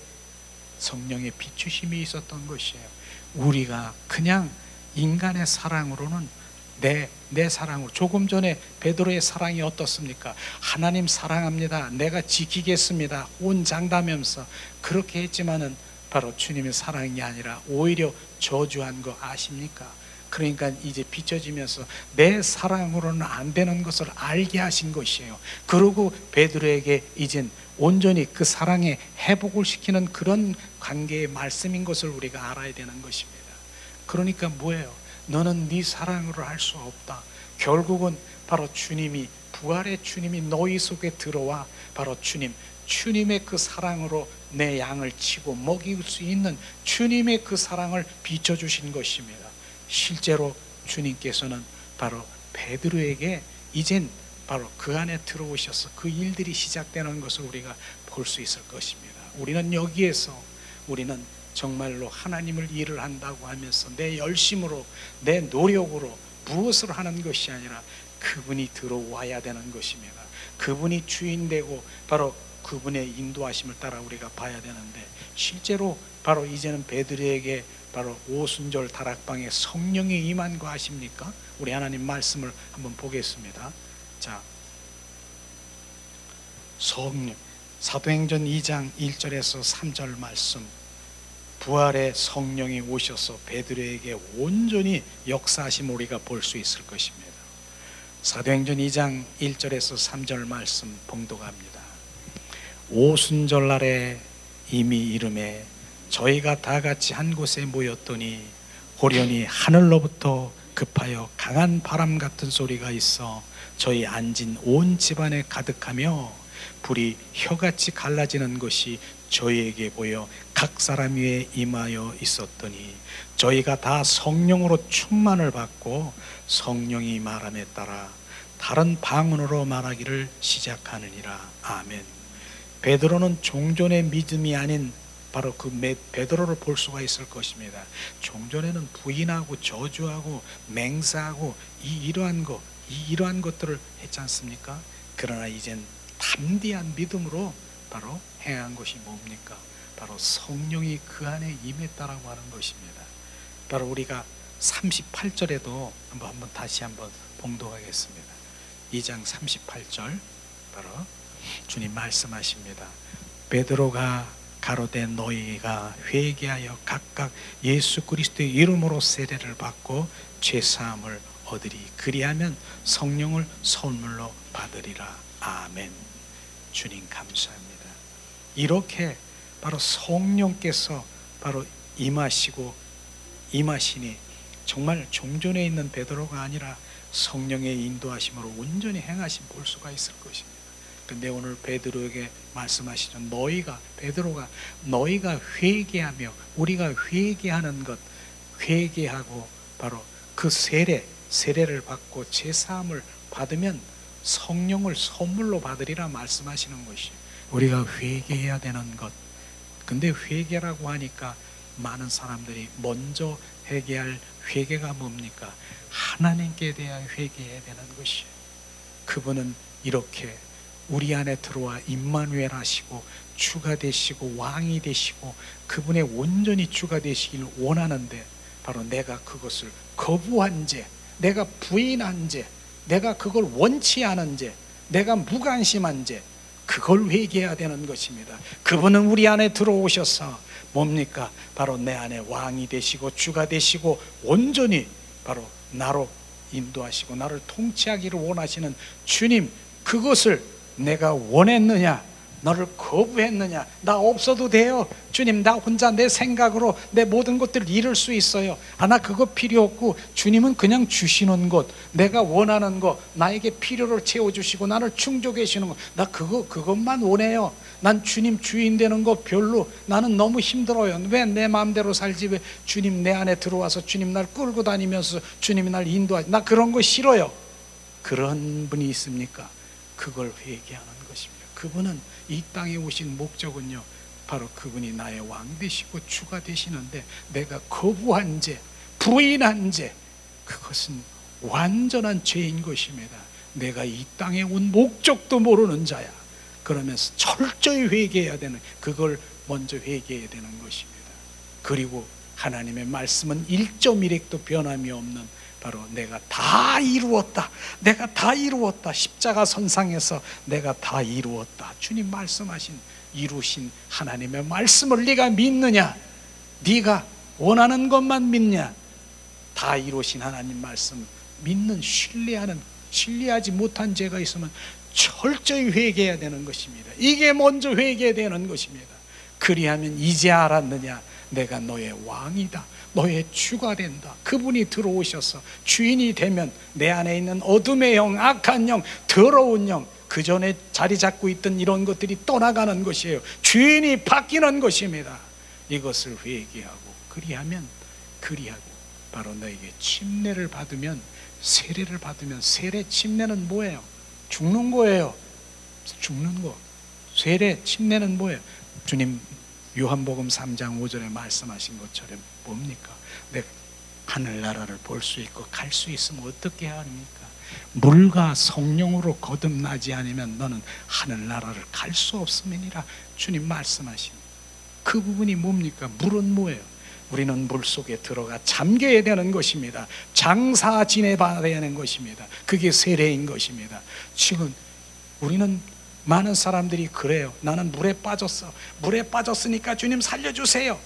성령의 비추심이 있었던 것이에요. 우리가 그냥 인간의 사랑으로는 내 사랑으로, 조금 전에 베드로의 사랑이 어떻습니까? 하나님 사랑합니다, 내가 지키겠습니다, 혼장담하면서 그렇게 했지만은 바로 주님의 사랑이 아니라 오히려 저주한 거 아십니까? 그러니까 이제 비춰지면서 내 사랑으로는 안 되는 것을 알게 하신 것이에요. 그리고 베드로에게 이젠 온전히 그 사랑에 회복을 시키는 그런 관계의 말씀인 것을 우리가 알아야 되는 것입니다. 그러니까 뭐예요? 너는 네 사랑으로 할 수 없다. 결국은 바로 주님이, 부활의 주님이 너희 속에 들어와 바로 주님의 그 사랑으로 내 양을 치고 먹일 수 있는 주님의 그 사랑을 비춰주신 것입니다. 실제로 주님께서는 바로 베드로에게 이젠 바로 그 안에 들어오셔서 그 일들이 시작되는 것을 우리가 볼 수 있을 것입니다. 우리는 여기에서 우리는 정말로 하나님을 일을 한다고 하면서 내 열심으로, 내 노력으로 무엇을 하는 것이 아니라 그분이 들어와야 되는 것입니다. 그분이 주인되고 바로 그분의 인도하심을 따라 우리가 봐야 되는데, 실제로 바로 이제는 베드로에게 바로 오순절 다락방에 성령이 임한 거 아십니까? 우리 하나님 말씀을 한번 보겠습니다. 자, 성령, 사도행전 2장 1절에서 3절 말씀, 부활의 성령이 오셔서 베드로에게 온전히 역사하심 우리가 볼 수 있을 것입니다. 사도행전 2장 1절에서 3절 말씀 봉독합니다. 오순절 날에 이미 이름에 저희가 다 같이 한 곳에 모였더니 호련히 하늘로부터 급하여 강한 바람 같은 소리가 있어 저희 앉은 온 집안에 가득하며 불이 혀같이 갈라지는 것이 저희에게 보여 각 사람 위에 임하여 있었더니 저희가 다 성령으로 충만을 받고 성령이 말함에 따라 다른 방언으로 말하기를 시작하느니라. 아멘. 베드로는 종전의 믿음이 아닌 바로 그 베드로를 볼 수가 있을 것입니다. 종전에는 부인하고 저주하고 맹세하고 이러한 것들을 했지 않습니까? 그러나 이젠 담대한 믿음으로 바로 행한 것이 뭡니까? 바로 성령이 그 안에 임했다라고 하는 것입니다. 바로 우리가 38절에도 한번 다시 한번 봉독하겠습니다. 2장 38절 바로 주님 말씀하십니다. 베드로가 가로되 너희가 회개하여 각각 예수 그리스도의 이름으로 세례를 받고 죄사함을 얻으리. 그리하면 성령을 선물로 받으리라. 아멘. 주님 감사합니다. 이렇게 바로 성령께서 바로 임하시니 정말 종전에 있는 베드로가 아니라 성령의 인도하심으로 온전히 행하심 볼 수가 있을 것입니다. 근데 오늘 베드로에게 말씀하시죠. 베드로가 너희가 회개하며, 우리가 회개하는 것, 회개하고 바로 그 세례를 받고 제사함을 받으면 성령을 선물로 받으리라 말씀하시는 것이 우리가 회개해야 되는 것. 근데 회개라고 하니까 많은 사람들이 먼저 회개할 회개가 뭡니까? 하나님께 대한 회개해야 되는 것이에요. 그분은 이렇게 우리 안에 들어와 임마누엘 하시고 주가 되시고 왕이 되시고 그분의 온전히 주가 되시길 원하는데, 바로 내가 그것을 거부한 죄, 내가 부인한 죄, 내가 그걸 원치 않은 죄, 내가 무관심한 죄, 그걸 회개해야 되는 것입니다. 그분은 우리 안에 들어오셔서 뭡니까? 바로 내 안에 왕이 되시고 주가 되시고 온전히 바로 나로 인도하시고 나를 통치하기를 원하시는 주님, 그것을 내가 원했느냐, 너를 거부했느냐? 나 없어도 돼요 주님, 나 혼자 내 생각으로 내 모든 것들을 이룰 수 있어요. 나 그거 필요 없고 주님은 그냥 주시는 것, 내가 원하는 것, 나에게 필요를 채워주시고 나를 충족해 주시는 것, 나 그것만 원해요. 난 주님 주인 되는 거 별로, 나는 너무 힘들어요. 왜 내 마음대로 살지, 왜 주님 내 안에 들어와서 주님 날 끌고 다니면서 주님이 날 인도하지, 나 그런 거 싫어요. 그런 분이 있습니까? 그걸 회개하는 것입니다. 그분은 이 땅에 오신 목적은요, 바로 그분이 나의 왕 되시고 주가 되시는데 내가 거부한 죄, 부인한 죄, 그것은 완전한 죄인 것입니다. 내가 이 땅에 온 목적도 모르는 자야. 그러면서 철저히 회개해야 되는, 그걸 먼저 회개해야 되는 것입니다. 그리고 하나님의 말씀은 1.1핵도 변함이 없는, 바로 내가 다 이루었다, 내가 다 이루었다, 십자가 선상에서 내가 다 이루었다, 주님 말씀하신 이루신 하나님의 말씀을 네가 믿느냐? 네가 원하는 것만 믿냐? 다 이루신 하나님 말씀 믿는, 신뢰하지 못한 죄가 있으면 철저히 회개해야 되는 것입니다. 이게 먼저 회개되는 것입니다. 그리하면 이제 알았느냐? 내가 너의 왕이다, 너의 주가 된다. 그분이 들어오셔서 주인이 되면 내 안에 있는 어둠의 영, 악한 영, 더러운 영, 그 전에 자리 잡고 있던 이런 것들이 떠나가는 것이에요. 주인이 바뀌는 것입니다. 이것을 회개하고 그리하고 바로 너에게 침례를 받으면, 세례를 받으면, 세례 침례는 뭐예요? 죽는 거예요. 죽는 거. 세례 침례는 뭐예요? 주님 요한복음 3장 5절에 말씀하신 것처럼 뭡니까? 내가 하늘나라를 볼 수 있고 갈 수 있으면 어떻게 해야 합니까? 물과 성령으로 거듭나지 않으면 너는 하늘나라를 갈 수 없음이니라 주님 말씀하신 그 부분이 뭡니까? 물은 뭐예요? 우리는 물속에 들어가 잠겨야 되는 것입니다. 장사 지내봐야 되는 것입니다. 그게 세례인 것입니다. 지금 우리는 많은 사람들이 그래요. 나는 물에 빠졌어. 물에 빠졌으니까 주님 살려주세요.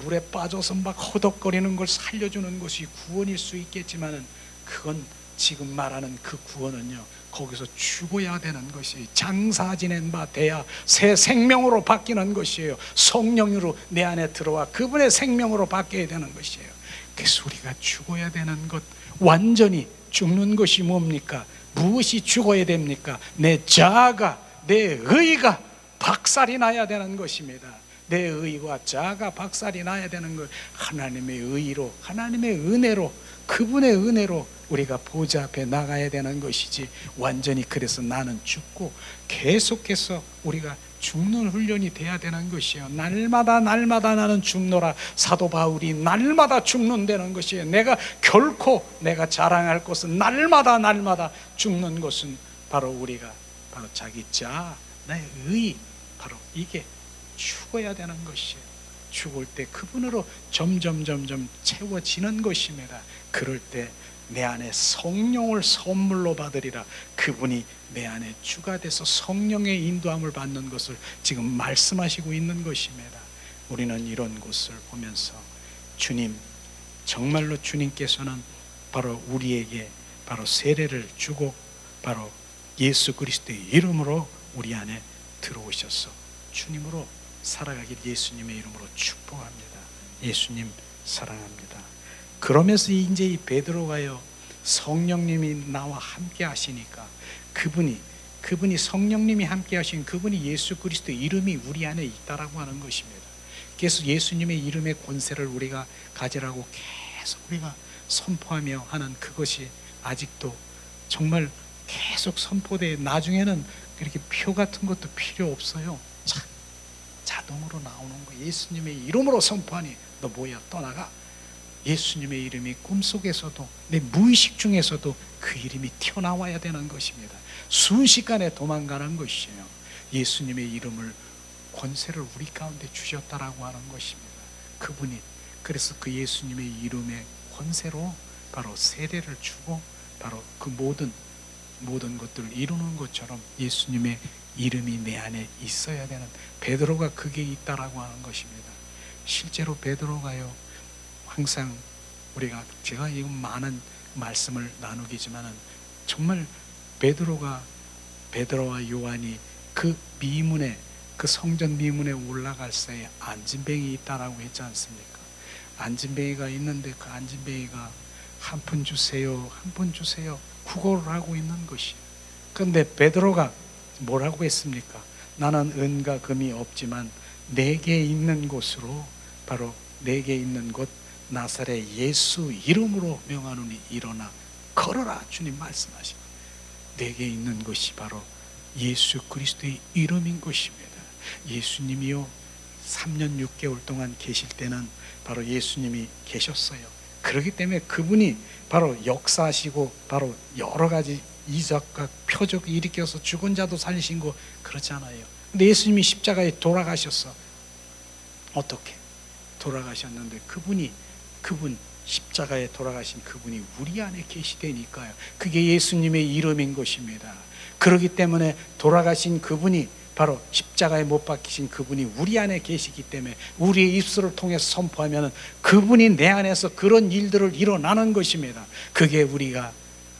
물에 빠져서 막 허덕거리는 걸 살려주는 것이 구원일 수 있겠지만은, 그건 지금 말하는 그 구원은요, 거기서 죽어야 되는 것이, 장사 지낸 바 돼야 새 생명으로 바뀌는 것이에요. 성령으로 내 안에 들어와 그분의 생명으로 바뀌어야 되는 것이에요. 그래서 우리가 죽어야 되는 것, 완전히 죽는 것이 뭡니까? 무엇이 죽어야 됩니까? 내 자아가, 내 의가 박살이 나야 되는 것입니다. 내 의와 자아가 박살이 나야 되는 것. 하나님의 의로, 하나님의 은혜로, 그분의 은혜로 우리가 보좌 앞에 나가야 되는 것이지, 완전히 그래서 나는 죽고 계속해서 우리가 죽는 훈련이 돼야 되는 것이에요. 날마다 나는 죽노라. 사도 바울이 날마다 죽는다는 것이에요. 내가 결코 내가 자랑할 것은 날마다 죽는 것은 바로 우리가 바로 자기 자아, 내 의, 바로 이게 죽어야 되는 것이에요. 죽을 때 그분으로 점점 채워지는 것입니다. 그럴 때 내 안에 성령을 선물로 받으리라. 그분이 내 안에 주가 돼서 성령의 인도함을 받는 것을 지금 말씀하시고 있는 것입니다. 우리는 이런 것을 보면서 주님, 정말로 주님께서는 바로 우리에게 바로 세례를 주고 바로 예수 그리스도의 이름으로 우리 안에 들어오셔서 주님으로 살아가길 예수님의 이름으로 축복합니다. 예수님 사랑합니다. 그러면서 이제 이 베드로가요, 성령님이 나와 함께 하시니까 그분이 성령님이 함께 하신 그분이 예수 그리스도의 이름이 우리 안에 있다라고 하는 것입니다. 그래서 예수님의 이름의 권세를 우리가 가지라고 계속 우리가 선포하며 하는 그것이 아직도 정말 계속 선포돼. 나중에는 그렇게 표 같은 것도 필요 없어요. 자동으로 나오는 거. 예수님의 이름으로 선포하니 너 뭐야, 떠나가. 예수님의 이름이 꿈속에서도 내 무의식 중에서도 그 이름이 튀어나와야 되는 것입니다. 순식간에 도망가는 것이에요. 예수님의 이름을 권세를 우리 가운데 주셨다라고 하는 것입니다. 그분이 그래서 그 예수님의 이름의 권세로 바로 세례를 주고 바로 그 모든 것들을 이루는 것처럼 예수님의 이름이 내 안에 있어야 되는, 베드로가 그게 있다라고 하는 것입니다. 실제로 베드로가요, 항상 제가 이 많은 말씀을 나누기지만은 정말 베드로와 요한이 그 미문에, 그 성전 미문에 올라갈 새에 안진뱅이 있다라고 했지 않습니까? 안진뱅이가 있는데 그 안진뱅이가 한 푼 주세요, 한 푼 주세요 구걸을 하고 있는 것이에요. 그런데 베드로가 뭐라고 했습니까? 나는 은과 금이 없지만 내게 있는 곳으로, 바로 내게 있는 곳 나사렛 예수 이름으로 명하노니 일어나 걸어라. 주님 말씀하시고 내게 있는 것이 바로 예수 그리스도의 이름인 것입니다. 예수님이요 3년 6개월 동안 계실 때는 바로 예수님이 계셨어요. 그렇기 때문에 그분이 바로 역사하시고 바로 여러 가지 이적과 표적을 일으켜서 죽은 자도 살리신 거 그렇잖아요. 근데 예수님이 십자가에 돌아가셨어. 어떻게 돌아가셨는데 그분 십자가에 돌아가신 그분이 우리 안에 계시되니까요. 그게 예수님의 이름인 것입니다. 그렇기 때문에 돌아가신 그분이 바로 십자가에 못 박히신 그분이 우리 안에 계시기 때문에 우리의 입술을 통해서 선포하면 그분이 내 안에서 그런 일들을 일어나는 것입니다. 그게 우리가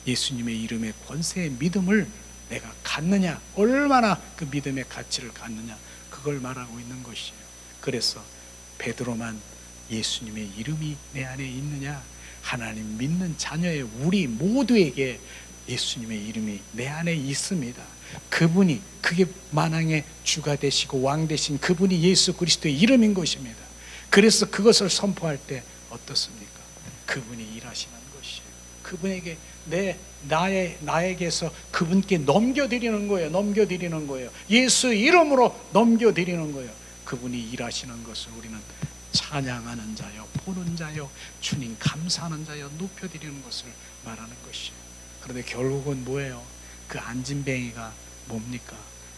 예수님의 이름의 권세의 믿음을 내가 갖느냐, 얼마나 그 믿음의 가치를 갖느냐, 그걸 말하고 있는 것이에요. 그래서 베드로만 예수님의 이름이 내 안에 있느냐, 하나님 믿는 자녀의 우리 모두에게 예수님의 이름이 내 안에 있습니다. 그분이, 그게 만왕의 주가 되시고 왕 되신 그분이 예수 그리스도의 이름인 것입니다. 그래서 그것을 선포할 때 어떻습니까? 그분이 일하시는 것이에요. 그분에게 나에게서 그분께 넘겨드리는 거예요. 예수 이름으로 넘겨드리는 거예요. 그분이 일하시는 것을 우리는 찬양하는 자요, 보는 자요, 주님 감사하는 자요, 높여드리는 것을 말하는 것이에요. 그런데 결국은 뭐예요? 그 안진뱅이가 뭡니까?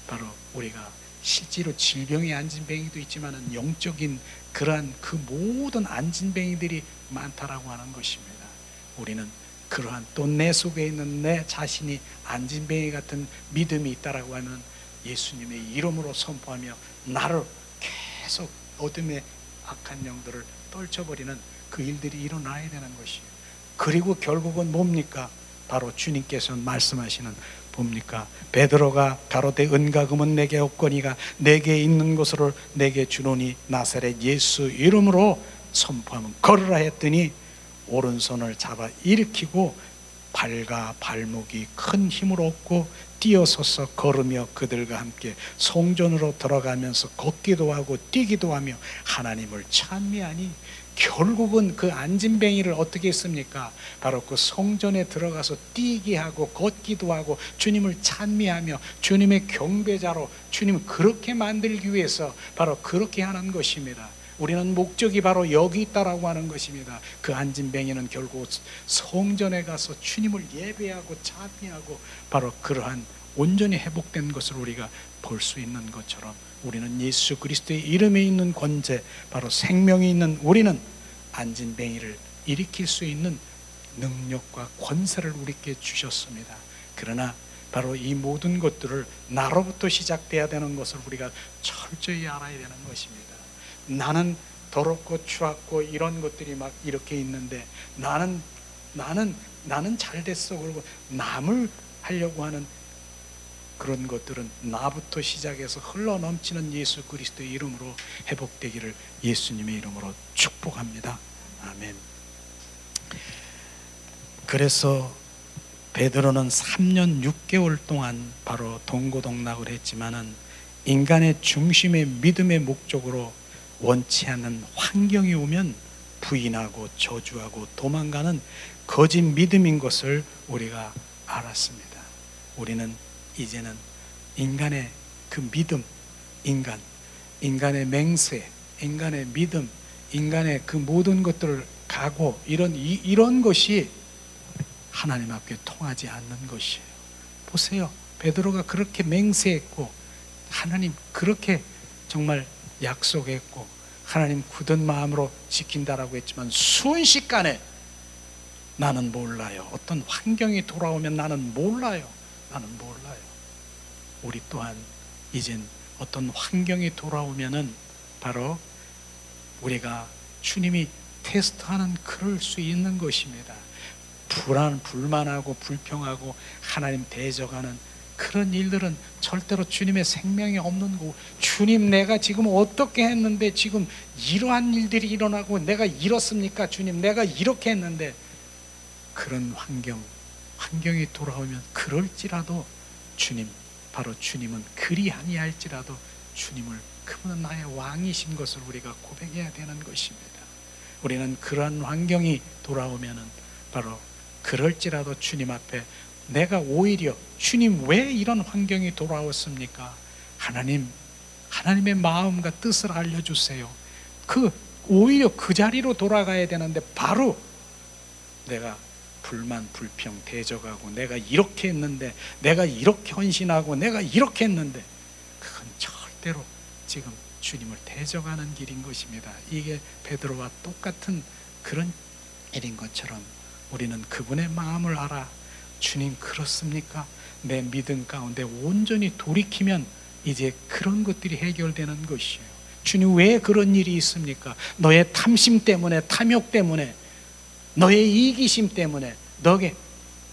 바로 우리가 실제로 질병의 안진뱅이도 있지만 영적인 그러한 그 모든 안진뱅이들이 많다라고 하는 것입니다. 우리는 그러한 또 내 속에 있는 내 자신이 안진뱅이 같은 믿음이 있다라고 하면 예수님의 이름으로 선포하며 나를 계속 어둠의 악한 영들을 떨쳐버리는 그 일들이 일어나야 되는 것이에요. 그리고 결국은 뭡니까? 바로 주님께서 말씀하시는 뭡니까? 베드로가 가로되 은과 금은 내게 없거니가 내게 있는 것으로 내게 주노니 나사렛 예수 이름으로 선포하면 걸으라 했더니 오른손을 잡아 일으키고 발과 발목이 큰 힘을 얻고 뛰어서서 걸으며 그들과 함께 성전으로 들어가면서 걷기도 하고 뛰기도 하며 하나님을 찬미하니, 결국은 그 안진뱅이를 어떻게 했습니까? 바로 그 성전에 들어가서 뛰게 하고 걷기도 하고 주님을 찬미하며 주님의 경배자로 주님을 그렇게 만들기 위해서 바로 그렇게 하는 것입니다. 우리는 목적이 바로 여기 있다라고 하는 것입니다. 그 안진뱅이는 결국 성전에 가서 주님을 예배하고 찬미하고 바로 그러한 온전히 회복된 것을 우리가 볼 수 있는 것처럼 우리는 예수 그리스도의 이름에 있는 권세, 바로 생명이 있는 우리는 안진뱅이를 일으킬 수 있는 능력과 권세를 우리께 주셨습니다. 그러나 바로 이 모든 것들을 나로부터 시작돼야 되는 것을 우리가 철저히 알아야 되는 것입니다. 나는 더럽고 추악고 이런 것들이 막 이렇게 있는데 나는 잘 됐어, 그리고 남을 하려고 하는 그런 것들은 나부터 시작해서 흘러넘치는 예수 그리스도의 이름으로 회복되기를 예수님의 이름으로 축복합니다. 아멘. 그래서 베드로는 3년 6개월 동안 바로 동고동락을 했지만은 인간의 중심의 믿음의 목적으로 원치 않는 환경이 오면 부인하고 저주하고 도망가는 거짓 믿음인 것을 우리가 알았습니다. 우리는 이제는 인간의 그 믿음, 인간의 맹세, 인간의 믿음, 인간의 그 모든 것들을 각오, 이런 것이 하나님 앞에 통하지 않는 것이에요. 보세요. 베드로가 그렇게 맹세했고 하나님 그렇게 정말 약속했고 하나님 굳은 마음으로 지킨다라고 했지만 순식간에 나는 몰라요. 어떤 환경이 돌아오면 나는 몰라요. 우리 또한 이젠 어떤 환경이 돌아오면은 바로 우리가 주님이 테스트하는 그럴 수 있는 것입니다. 불만하고 불평하고 하나님 대적하는 그런 일들은 절대로 주님의 생명이 없는 거고, 주님 내가 지금 어떻게 했는데 지금 이러한 일들이 일어나고 내가 이렇습니까? 주님 내가 이렇게 했는데, 그런 환경이 돌아오면 그럴지라도 주님, 바로 주님은 그리 아니할지라도 주님을, 그분은 나의 왕이신 것을 우리가 고백해야 되는 것입니다. 우리는 그런 환경이 돌아오면은 바로 그럴지라도 주님 앞에 내가 오히려 주님 왜 이런 환경이 돌아왔습니까? 하나님의 마음과 뜻을 알려주세요. 오히려 그 자리로 돌아가야 되는데 바로 내가 불만, 불평, 대적하고 내가 이렇게 했는데, 내가 이렇게 헌신하고 내가 이렇게 했는데, 그건 절대로 지금 주님을 대적하는 길인 것입니다. 이게 베드로와 똑같은 그런 일인 것처럼 우리는 그분의 마음을 알아. 주님 그렇습니까? 내 믿음 가운데 온전히 돌이키면 이제 그런 것들이 해결되는 것이에요. 주님 왜 그런 일이 있습니까? 너의 탐심 때문에, 탐욕 때문에, 너의 이기심 때문에, 너게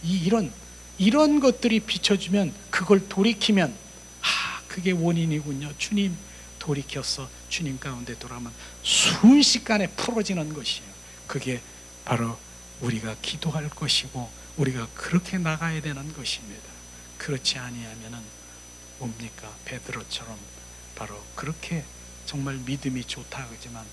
이런 것들이 비춰주면, 그걸 돌이키면 그게 원인이군요. 주님 돌이켜서 주님 가운데 돌아오면 순식간에 풀어지는 것이에요. 그게 바로 우리가 기도할 것이고 우리가 그렇게 나가야 되는 것입니다. 그렇지 아니하면은 뭡니까? 베드로처럼 바로 그렇게 정말 믿음이 좋다 그러지만,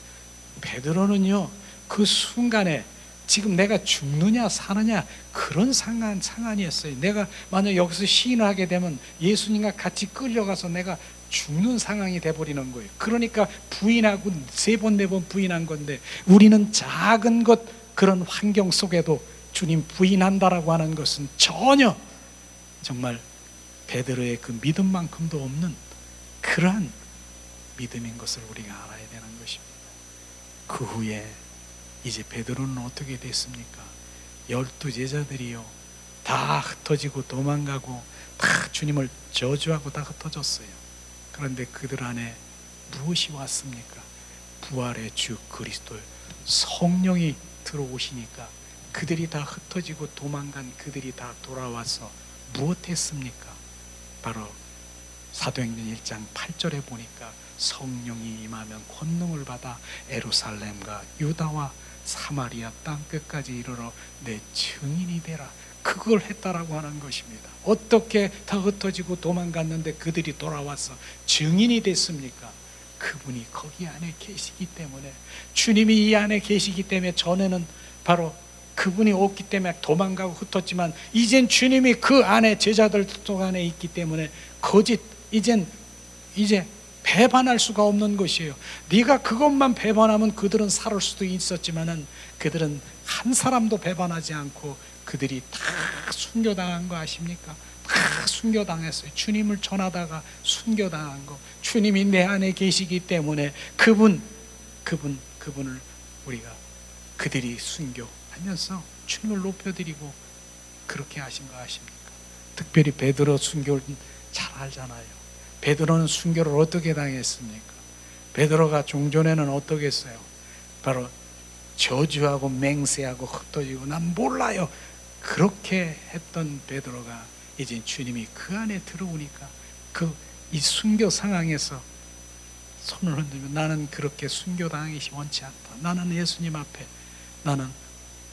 베드로는요 그 순간에 지금 내가 죽느냐 사느냐 그런 상황이었어요. 내가 만약 여기서 시인을 하게 되면 예수님과 같이 끌려가서 내가 죽는 상황이 돼버리는 거예요. 그러니까 부인하고 3번 4번 부인한 건데, 우리는 작은 것 그런 환경 속에도 주님 부인한다라고 하는 것은 전혀 정말 베드로의 그 믿음만큼도 없는 그러한 믿음인 것을 우리가 알아야 되는 것입니다. 그 후에 이제 베드로는 어떻게 됐습니까? 12제자들이요 다 흩어지고 도망가고 다 주님을 저주하고 다 흩어졌어요. 그런데 그들 안에 무엇이 왔습니까? 부활의 주 그리스도 성령이 들어오시니까 그들이 다 흩어지고 도망간 그들이 다 돌아와서 무엇했습니까? 바로 사도행전 1장 8절에 보니까 성령이 임하면 권능을 받아 예루살렘과 유다와 사마리아 땅끝까지 이르러 내 증인이 되라. 그걸 했다라고 하는 것입니다. 어떻게 다 흩어지고 도망갔는데 그들이 돌아와서 증인이 됐습니까? 그분이 거기 안에 계시기 때문에, 주님이 이 안에 계시기 때문에, 전에는 바로 그분이 없기 때문에 도망가고 흩었지만 이젠 주님이 그 안에, 제자들 안에 있기 때문에 이제 배반할 수가 없는 것이에요. 네가 그것만 배반하면 그들은 살을 수도 있었지만은 그들은 한 사람도 배반하지 않고 그들이 다 순교당한 거 아십니까? 다 순교당했어요. 주님을 전하다가 순교당한 거. 주님이 내 안에 계시기 때문에 그분을 우리가 그들이 순교하면서 주님을 높여드리고 그렇게 하신 거 아십니까? 특별히 베드로 순교를 잘 알잖아요. 베드로는 순교를 어떻게 당했습니까? 베드로가 종전에는 어떻게 했어요? 바로 저주하고 맹세하고 흩어지고 난 몰라요 그렇게 했던 베드로가 이제 주님이 그 안에 들어오니까 이 순교 상황에서 손을 흔들면 나는 그렇게 순교당하기 원치 않다. 나는 예수님 앞에 나는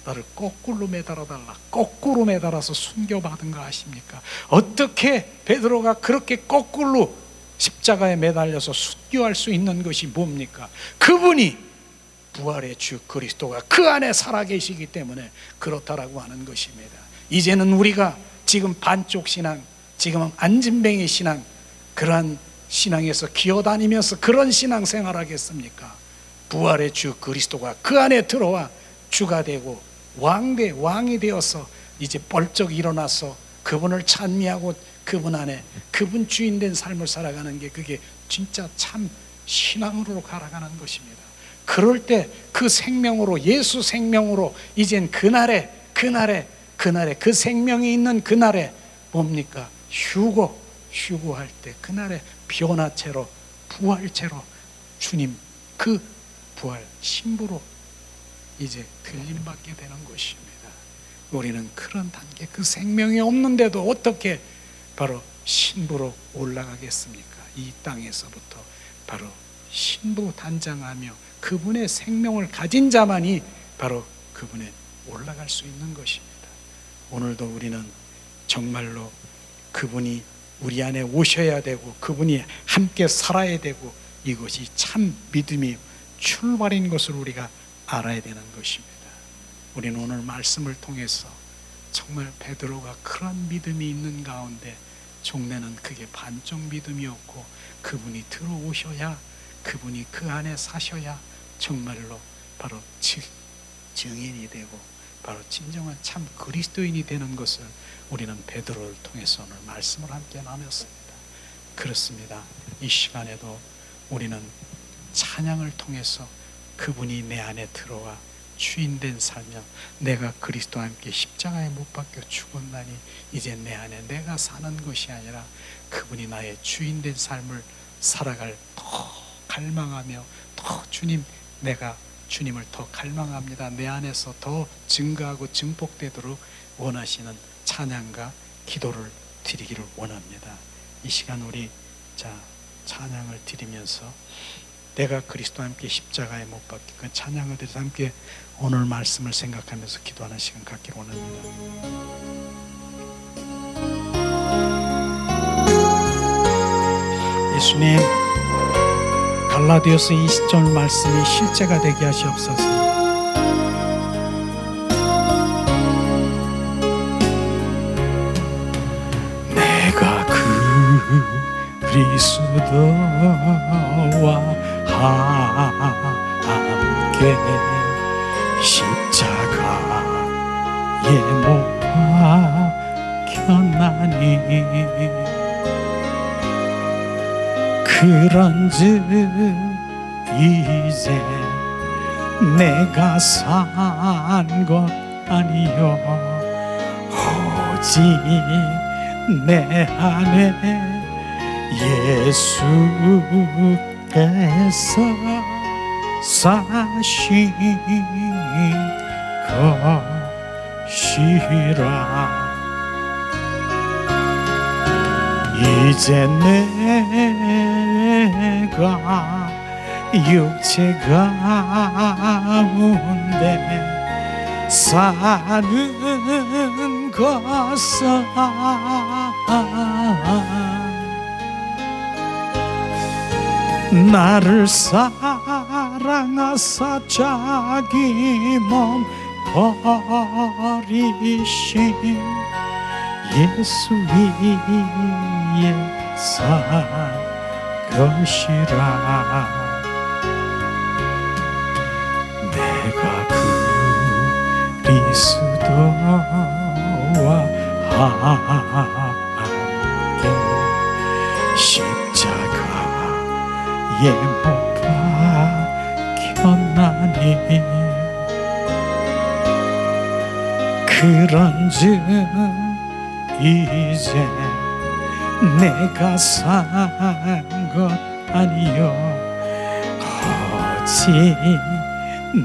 나를 거꾸로 매달아달라. 거꾸로 매달아서 순교받은 거 아십니까? 어떻게 베드로가 그렇게 거꾸로 십자가에 매달려서 순교할 수 있는 것이 뭡니까? 그분이 부활의 주 그리스도가 그 안에 살아계시기 때문에 그렇다라고 하는 것입니다. 이제는 우리가 지금 반쪽 신앙, 지금 안진뱅이 신앙, 그러한 신앙에서 기어다니면서 그런 신앙생활 하겠습니까? 부활의 주 그리스도가 그 안에 들어와 주가 되고 왕이 되어서 이제 벌쩍 일어나서 그분을 찬미하고 그분 안에 그분 주인 된 삶을 살아가는 게 그게 진짜 참 신앙으로 살아가는 것입니다. 그럴 때 그 생명으로 예수 생명으로 이젠 그날에 그 생명이 있는 그날에 뭡니까? 휴고할 때 그날에 변화체로 부활체로 주님 그 부활 신부로 이제 들림받게 되는 것입니다. 우리는 그런 단계, 그 생명이 없는데도 어떻게 바로 신부로 올라가겠습니까? 이 땅에서부터 바로 신부 단장하며 그분의 생명을 가진 자만이 바로 그분에 올라갈 수 있는 것입니다. 오늘도 우리는 정말로 그분이 우리 안에 오셔야 되고 그분이 함께 살아야 되고 이것이 참 믿음이 출발인 것을 우리가 알아야 되는 것입니다. 우리는 오늘 말씀을 통해서 정말 베드로가 그런 믿음이 있는 가운데 종래는 그게 반쪽 믿음이었고 그분이 들어오셔야 그분이 그 안에 사셔야 정말로 바로 증인이 되고 바로 진정한 참 그리스도인이 되는 것을 우리는 베드로를 통해서 오늘 말씀을 함께 나눴습니다. 그렇습니다. 이 시간에도 우리는 찬양을 통해서 그분이 내 안에 들어와 주인된 살며 내가 그리스도와 함께 십자가에 못 박혀 죽었나니 이제 내 안에 내가 사는 것이 아니라 그분이 나의 주인된 삶을 살아갈 더 갈망하며 더 주님 내가 주님을 더 갈망합니다. 내 안에서 더 증거하고 증폭되도록 원하시는 찬양과 기도를 드리기를 원합니다. 이 시간 우리 찬양을 드리면서 내가 그리스도와 함께 십자가에 못 박힌 그 찬양을 드려서 함께 오늘 말씀을 생각하면서 기도하는 시간 갖기를 원합니다. 예수님, 갈라디아서 20절 말씀이 실제가 되게 하시옵소서. 내가 그리스도와 함께 십자가에 못 박혔나니 그런즉 이제 내가 산 것 아니요 오직 내 안에 예수께서 사신 것이라. 이제 내가 육체 가운데 사는 것은 나를 사랑하사 자기 몸 버리신 예수 위에 산 것이라. 내가 그리스도와 함께 십자가에 못 박혔나니 그런즉 이제 내가 산 것 아니요 오직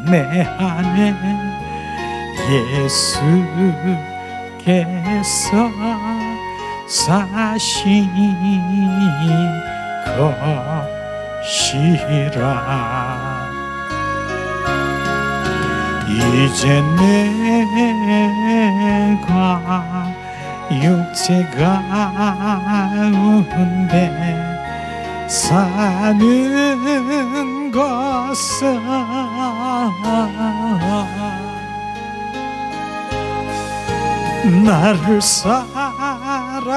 내 안에 예수께서 사신 것이라. 이제 내가 육체 가운데 사는 것은 나를 사랑하사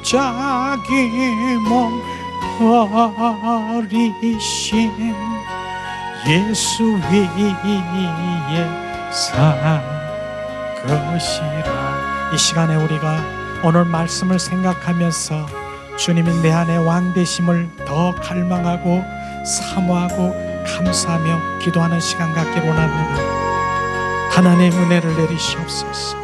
자기 몸 버리신 예수 위에 산 것이라. 이 시간에 우리가 오늘 말씀을 생각하면서 주님이 내 안에 왕 되심을 더 갈망하고 사모하고 감사하며 기도하는 시간 갖기를 원합니다. 하나님의 은혜를 내리시옵소서.